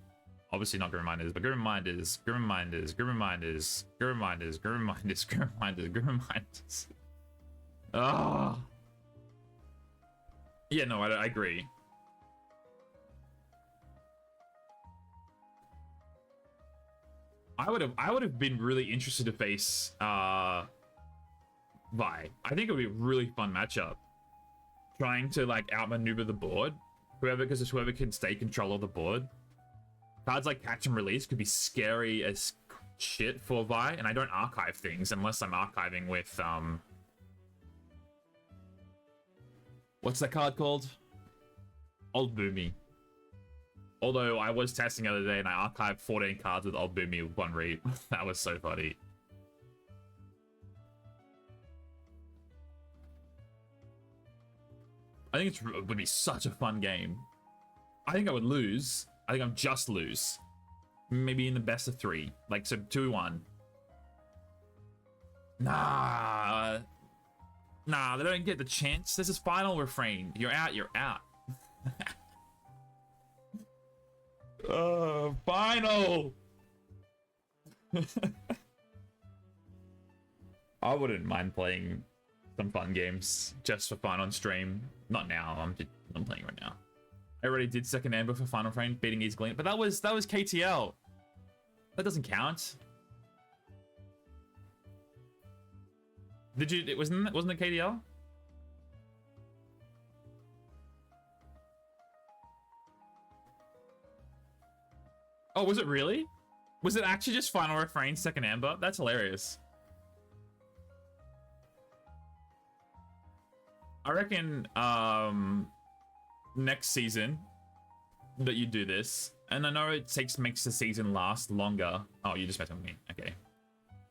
Obviously not Grim Reminders, but Grim Reminders, Grim Reminders, Grim Reminders, Grim Reminders, Grim Reminders, Grim Reminders, Grim Reminders. Ah. Yeah, no, I agree. I would have been really interested to face Vi. I think it would be a really fun matchup. Trying to like outmaneuver the board. Because it's whoever can stay control of the board. Cards like Catch and Release could be scary as shit for Vi, and I don't archive things unless I'm archiving with what's that card called? Old Boomy. Although I was testing the other day and I archived 14 cards with Old Boomy with one read. That was so funny. I think it would be such a fun game. I think I would lose. I think I'm just lose. Maybe in the best of 3. Like, so 2-1. Nah. Nah, they don't get the chance. This is final refrain. You're out, you're out. Final! I wouldn't mind playing some fun games just for fun on stream. Not now, I'm playing right now. I already did second amber for final frame, beating Easy Glean, but that was KTL. That doesn't count. Did you? It wasn't it KTL? Oh, was it really? Was it actually just final refrain second amber? That's hilarious. I reckon next season that you do this, and I know it makes the season last longer. Oh, you just met with me. Okay.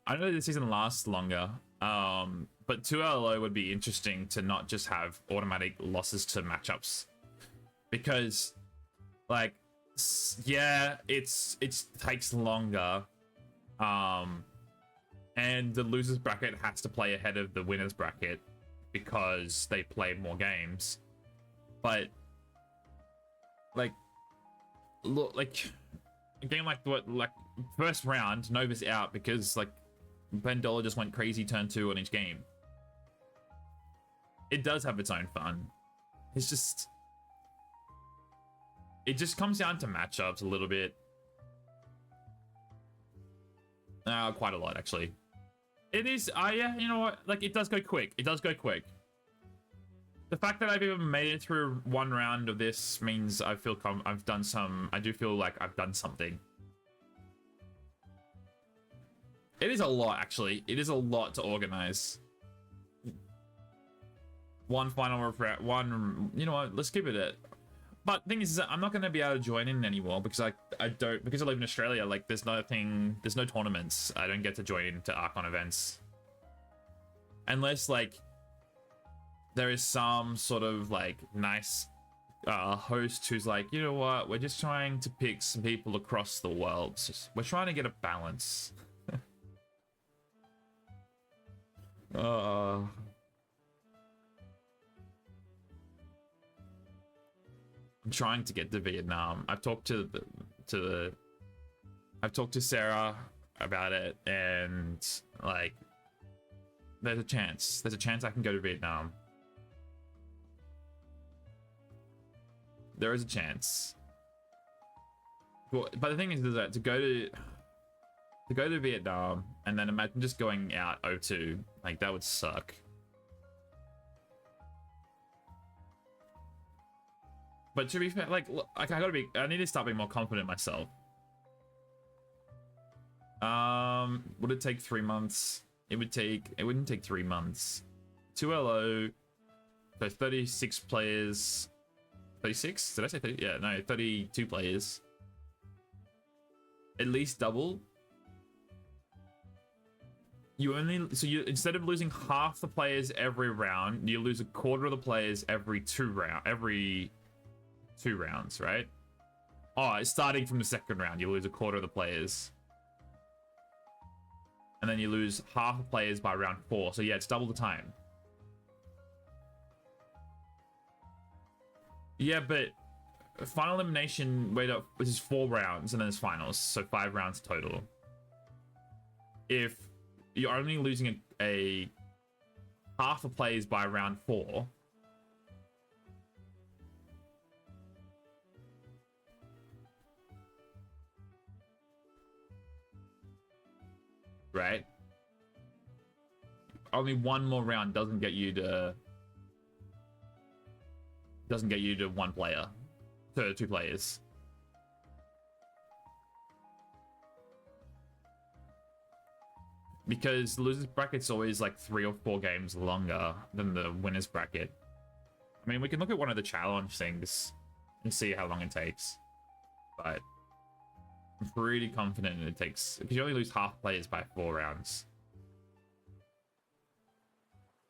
I know the season lasts longer, but 2LO would be interesting to not just have automatic losses to matchups, because, like, yeah, it takes longer, and the losers bracket has to play ahead of the winners bracket because they play more games, but like, look, like a game like first round, Nova's out because like Pendola just went crazy turn 2 on each game. It does have its own fun. It's just, it just comes down to matchups a little bit. Quite a lot actually. It is, yeah, you know what? Like, it does go quick. It does go quick. The fact that I've even made it through one round of this means I feel I've done some. I do feel like I've done something. It is a lot, actually. It is a lot to organize. One final refresh. One, you know what? Let's keep it at. But the thing is that I'm not going to be able to join in anymore because because I live in Australia. Like, there's no tournaments. I don't get to join into Archon events unless like there is some sort of like nice host who's like, you know what, we're just trying to pick some people across the world. We're trying to get a balance. I'm trying to get to Vietnam. I've talked I've talked to Sarah about it, and like, there's a chance I can go to Vietnam. There is a chance. Well, but the thing is that to go to Vietnam and then imagine just going out O2, like, that would suck. But to be fair, like, look, I need to start being more confident in myself. Would it take 3 months? It wouldn't take 3 months. 2LO, so 36 players. 36? Did I say 30? Yeah, no, 32 players. At least double. You instead of losing half the players every round, you lose a quarter of the players every two rounds, right? Oh, it's starting from the second round, you lose a quarter of the players. And then you lose half the players by round 4. So yeah, it's double the time. Yeah, but final elimination, wait up, which is 4 rounds, and then there's finals, so 5 rounds total. If you're only losing a half the players by round 4, right? Only one more round doesn't get you to 1 player, to 2 players. Because the losers bracket's always like 3 or 4 games longer than the winners bracket. I mean, we can look at one of the challenge things and see how long it takes, but I'm pretty confident it takes, because you only lose half players by 4 rounds.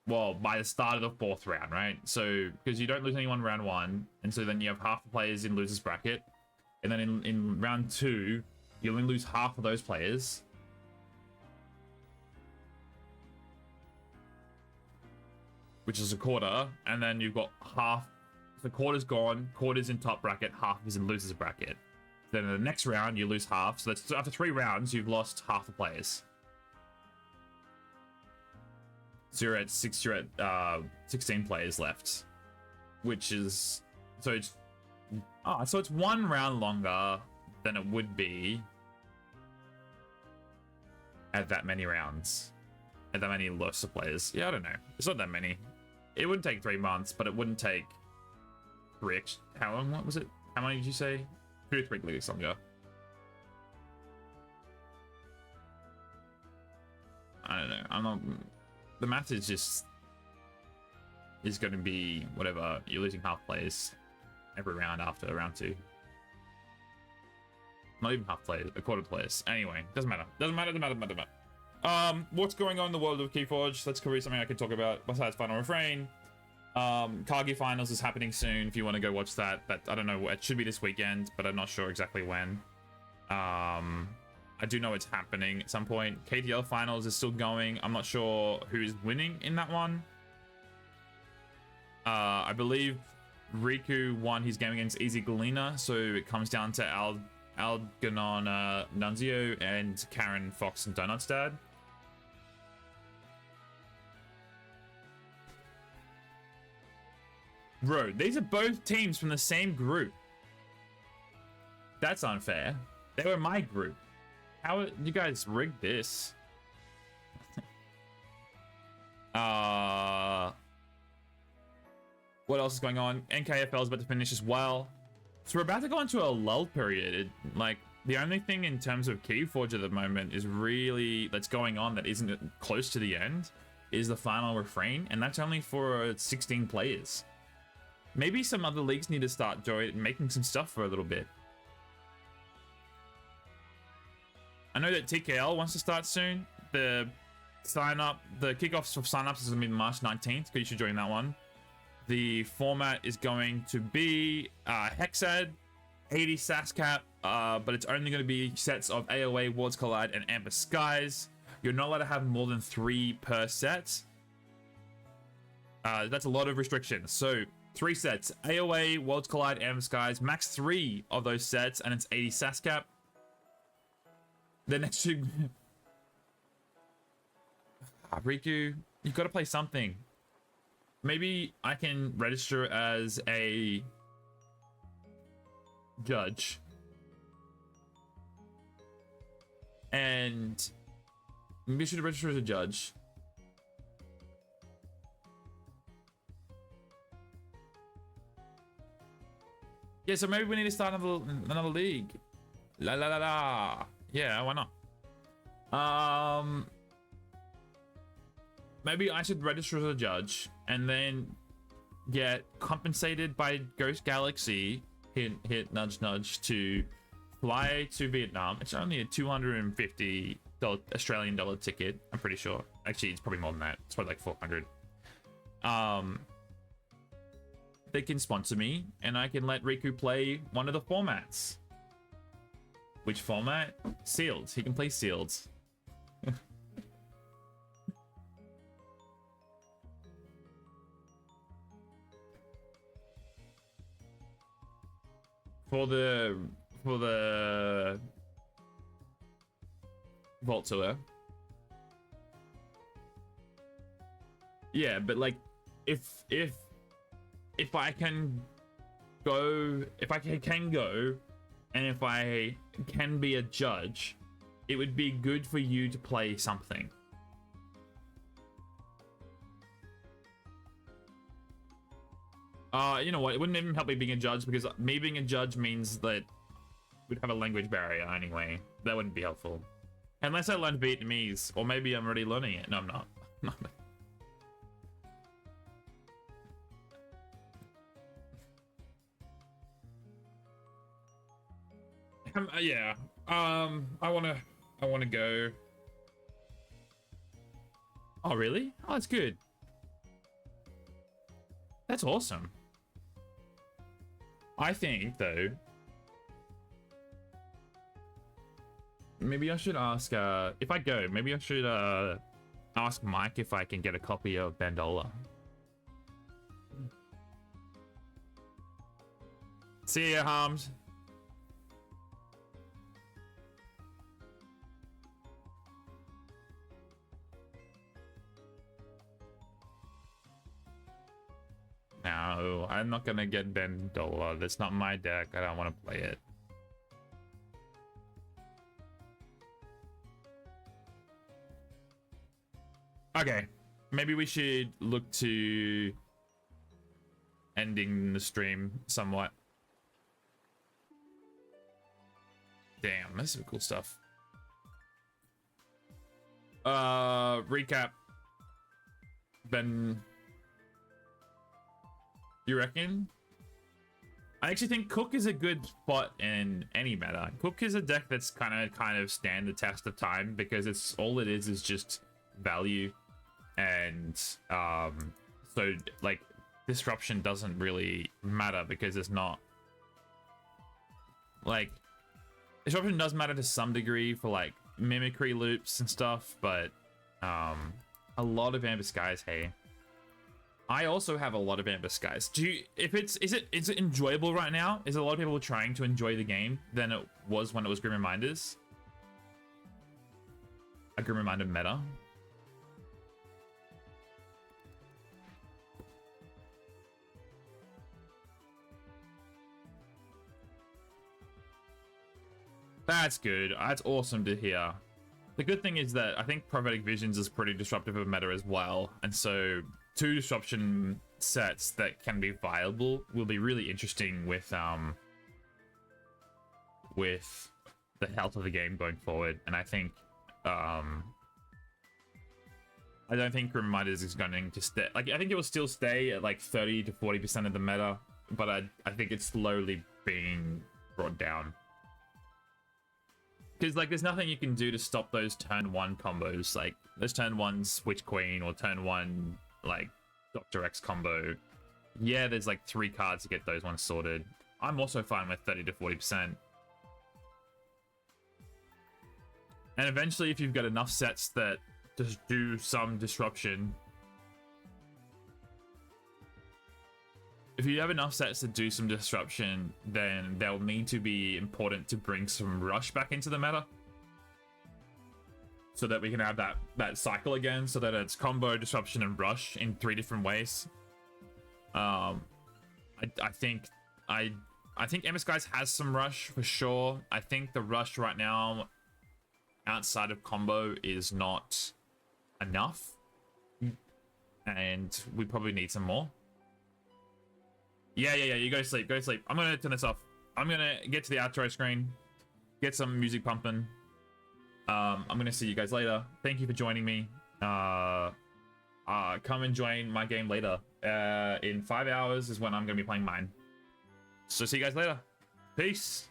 well, by the start of the 4th round, right? So, because you don't lose anyone round 1, and so then you have half the players in losers bracket, and then in round 2, you only lose half of those players. Which is a quarter, and then you've got half. So quarter's gone, quarter's in top bracket, half is in losers bracket. Then in the next round, you lose half. So that's after 3 rounds, you've lost half the players. So you're at 16 players left, which is so it's so it's 1 round longer than it would be at that many rounds, at that many loss of players. Yeah, I don't know. It's not that many. It wouldn't take 3 months, but it wouldn't take 3. How long? What was it? How many did you say? 2 to 3 weeks longer. I don't know. I'm not. The math is just going to be whatever. You're losing half players every round after round 2. Not even half players, a quarter players. Anyway, doesn't matter. Doesn't matter. What's going on in the world of Keyforge? Let's cover something I can talk about besides Final Refrain. Kagi Finals is happening soon. If you want to go watch that, I don't know. It should be this weekend, but I'm not sure exactly when. I do know it's happening at some point. KTL Finals is still going. I'm not sure who's winning in that one. I believe Riku won his game against Easy Galena, so it comes down to Algernon Nunzio and Karen Fox and Donutstad. Bro, these are both teams from the same group. That's unfair. They were my group. How you guys rigged this? What else is going on? NKFL is about to finish as well. So we're about to go into a lull period. Like, the only thing in terms of Keyforge at the moment is really that's going on that isn't close to the end is the Final Refrain, and that's only for 16 players. Maybe some other leagues need to start making some stuff for a little bit. I know that TKL wants to start soon. The kickoffs for sign-ups is going to be March 19th, so you should join that one. The format is going to be Hexad, 80 SASCAP, but it's only going to be sets of AOA, Worlds Collide, and Amber Skies. You're not allowed to have more than 3 per set. That's a lot of restrictions. So 3 sets, AOA, Worlds Collide, Amber Skies, max 3 of those sets, and it's 80 SASCAP. The next 2... Riku, you've got to play something. Maybe I can register as a judge. And maybe you should register as a judge. Yeah, so maybe we need to start another league. La la la la. Yeah, why not? Maybe I should register as a judge and then get compensated by Ghost Galaxy, hit nudge nudge, to fly to Vietnam. It's only a $250 Australian dollar ticket, I'm pretty sure. Actually, it's probably more than that. It's probably like 400. They can sponsor me and I can let Riku play one of the formats. Which format? Sealed. He can play sealed. For the Vault Tour. Yeah, but like if I can go, if I can go, and if I can be a judge, it would be good for you to play something. You know what? It wouldn't even help me being a judge, because me being a judge means that we'd have a language barrier anyway. That wouldn't be helpful. Unless I learned Vietnamese, or maybe I'm already learning it. No, I'm not. Yeah. I wanna go. Oh really? Oh, that's good. That's awesome. I think, though, maybe I should ask, if I go, maybe I should ask Mike if I can get a copy of Bandola. See ya, Harms. No, I'm not gonna get Bandola. That's not my deck. I don't want to play it. Okay, maybe we should look to ending the stream somewhat. Damn, that's some cool stuff. Recap. Ben, you reckon? I actually think Cook is a good spot in any meta. Cook is a deck that's kind of stand the test of time because it's all it is just value, and so like disruption doesn't really matter because it's not like disruption does matter to some degree for like mimicry loops and stuff, but a lot of Amber Skies, hey. I also have a lot of Amber Skies. Is it enjoyable right now? Is a lot of people trying to enjoy the game than it was when it was Grim Reminders? A Grim Reminder meta? That's good. That's awesome to hear. The good thing is that I think Prophetic Visions is pretty disruptive of meta as well, and so 2 disruption sets that can be viable will be really interesting with the health of the game going forward. And I think I don't think Reminders is going to stay. Like, I think it will still stay at like 30 to 40% of the meta, but I think it's slowly being brought down. Because like there's nothing you can do to stop those turn 1 combos, like those turn 1 Switch Queen or turn 1 like Dr. X combo. Yeah, there's like 3 cards to get those ones sorted. I'm also fine with 30 to 40%. And eventually, if you've got enough sets that just do some disruption, if you have enough sets to do some disruption, then they'll need to be important to bring some rush back into the meta, so that we can have that cycle again, so that it's combo, disruption, and rush in 3 different ways. I think Emma Skies has some rush for sure. I think the rush right now outside of combo is not enough, and we probably need some more. Yeah, you go to sleep, I'm gonna turn this off. I'm gonna get to the outro screen, get some music pumping. I'm gonna see you guys later. Thank you for joining me. Come and join my game later. In 5 hours is when I'm gonna be playing mine. So see you guys later. Peace.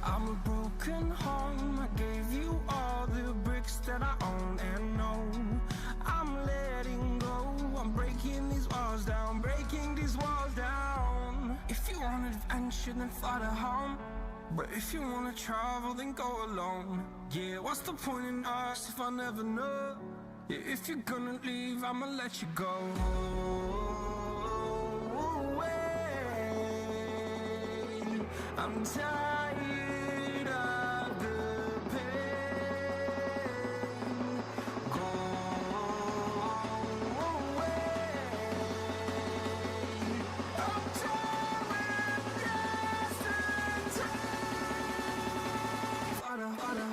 I'm a broken home. I gave you all the bricks that I own and know. I'm letting go. I'm breaking these walls down, breaking these walls down. If you want adventure, then fly to home. But if you wanna travel, then go alone. Yeah, what's the point in us if I never know? Yeah, if you're gonna leave, I'ma let you go. I'm tired of the pain. Go away. I'm tired of yesterday. Fada, fada.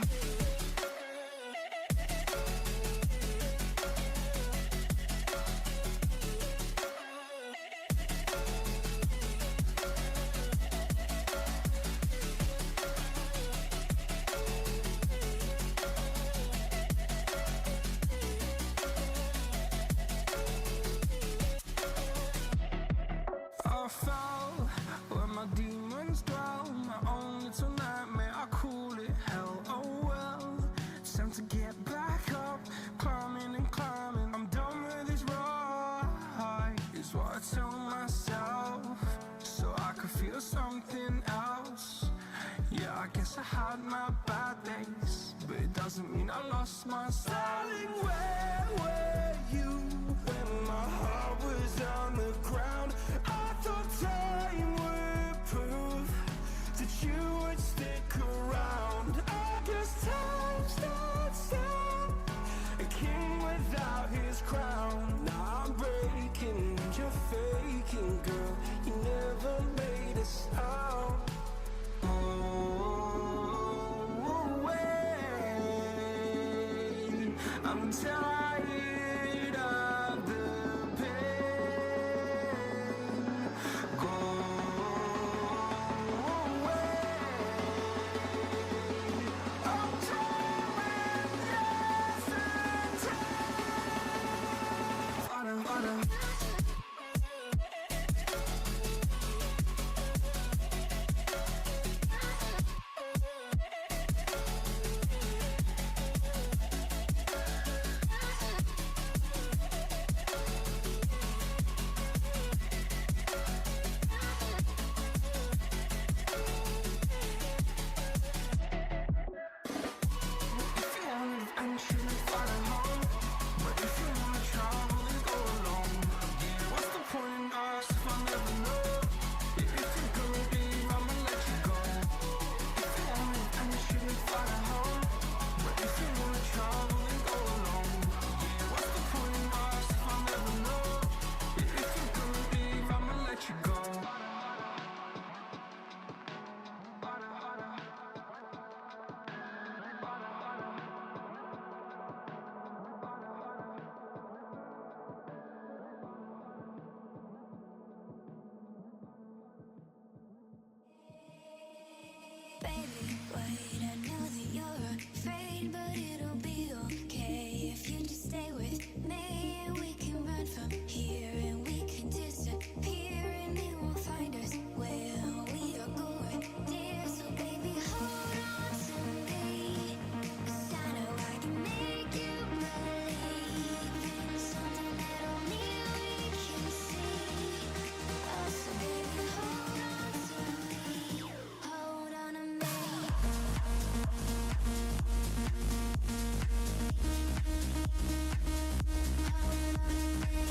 I fell where my demons dwell. My own little nightmare, I call it hell. Oh well, it's time to get back up, climbing and climbing. I'm done with this ride, is what I tell myself, so I could feel something else. Yeah, I guess I had my bad days, but it doesn't mean I lost my style. Darling, where were you when my heart was on the ground? I thought time would prove that you would stick around. I guess time stood still, a king without his crown. Now I'm breaking, you're faking, girl. You never made a sound. I'm tired of the pain. Go away. I'm tired of yesterday. Fada, fada. Baby, wait, I know that you're afraid, but it'll be okay if you just stay with me. And we can run from here and we can disappear, and they won't find us where we are going, dear. So baby, hold on to me, 'cause I know I can make you believe in something that only we can see. Oh, so baby, hold on to me, hold on to me. Hold on to me.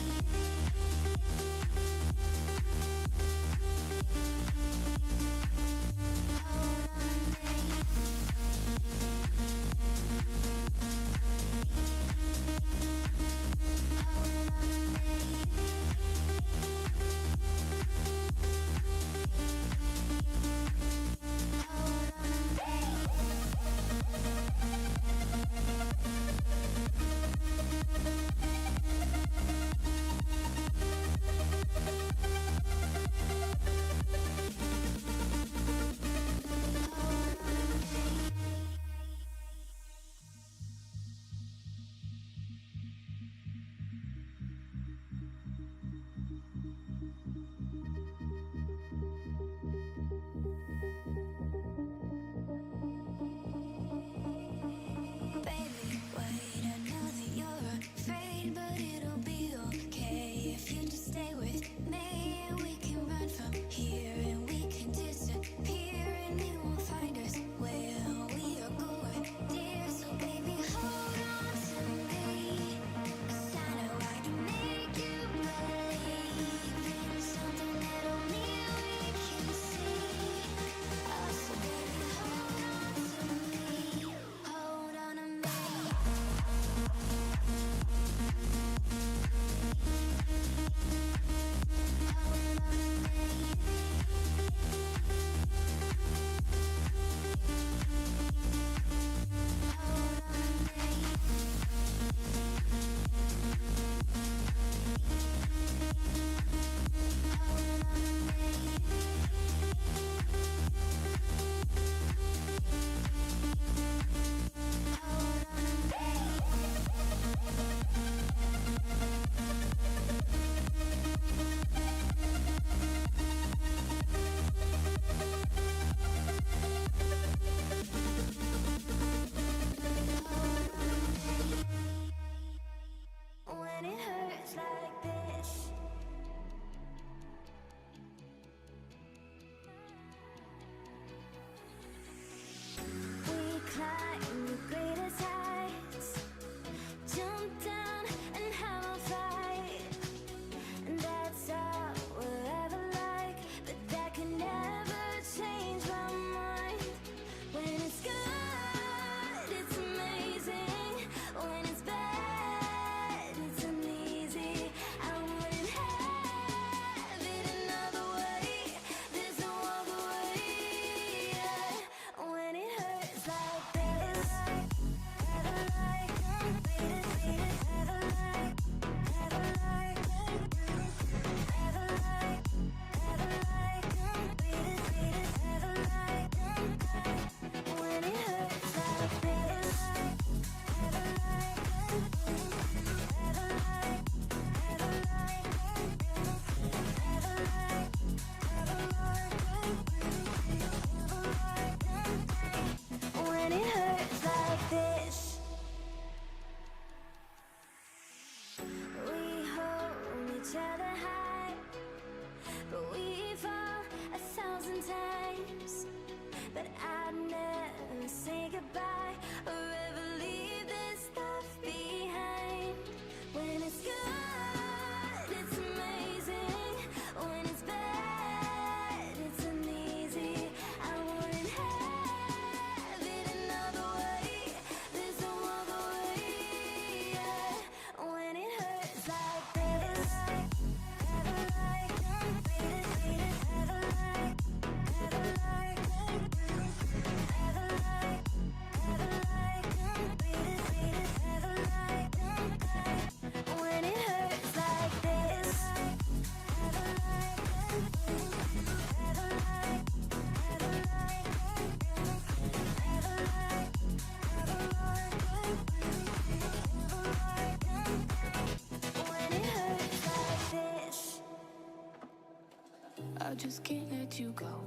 just can't let you go.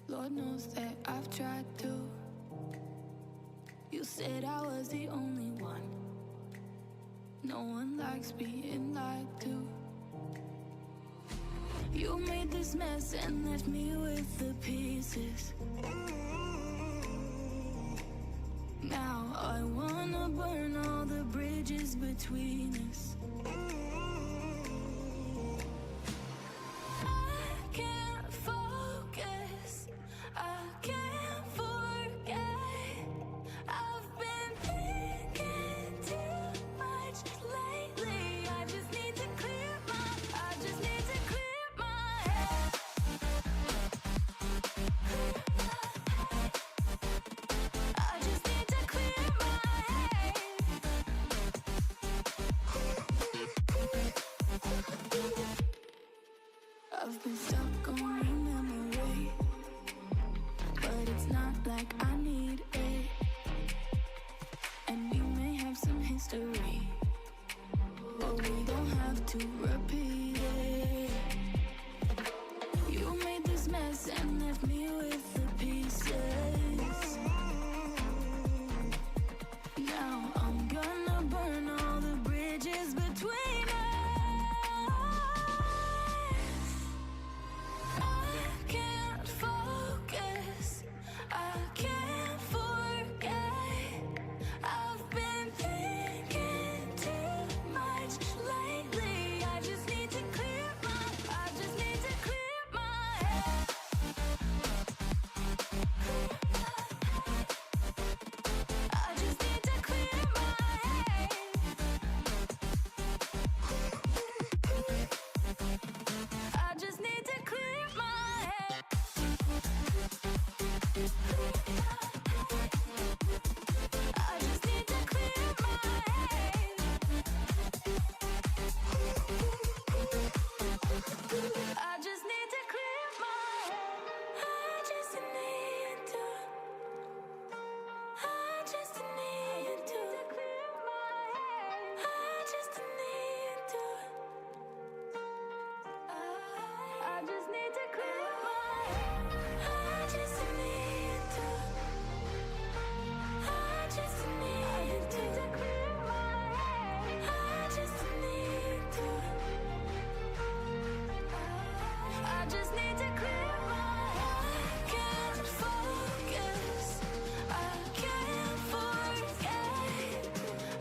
Lord knows that I've tried to. You said I was the only one. No one likes being lied to. You made this mess and left me with the pieces. Now I wanna burn all the bridges between us. I can't focus, I can't forget. I've been thinking too much lately. I just need to clear my head. I just need to clear my head. I've been stuck on your memory, but it's not like I need it. And we may have some history, but we don't have to repeat it. You made this mess and left me with the pieces. Now I'm gonna burn all the bridges between us. I can't focus, I can't forget. I've been thinking too much lately. I just need to clear my head. I just need to clear my head. I just need to clear my head. I just need to clear my head. I just need to clear my head. I just need to. I just need to clear my head. I just need to. I just need to clear my head. I just need to. I just need to clear my head. I just need to. I just need to clear my head. I can't focus, I can't forget.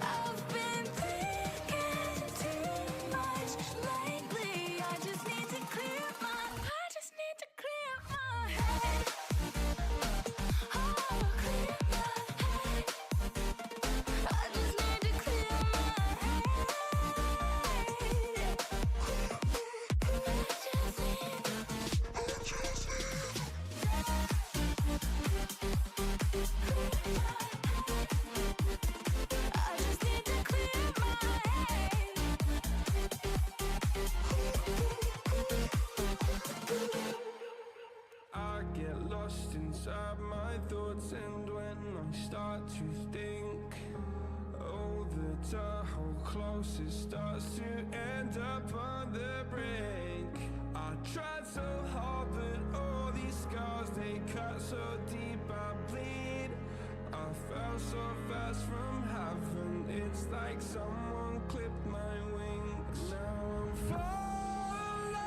I've been thinking too much lately. I just need to clear my head. Oh, clear my head. I just need to clear my head. I just need to clear my head. I get lost inside my thoughts, and when I start to think, oh, the Tahoe closest starts to end up on the brink. I tried so hard, but all these scars, they cut so deep, I bleed. I fell so fast from heaven, it's like someone clipped my wings. Now I'm falling,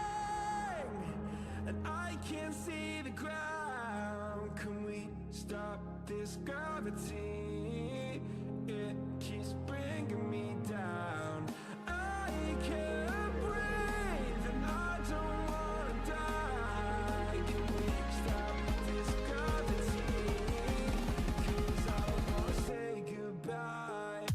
and I can't see the ground. Can we stop this gravity? It keeps bringing me down. I can't breathe, and I don't wanna die. Can we stop this gravity? 'Cause I wanna say goodbye.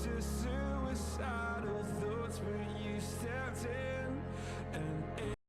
disappear.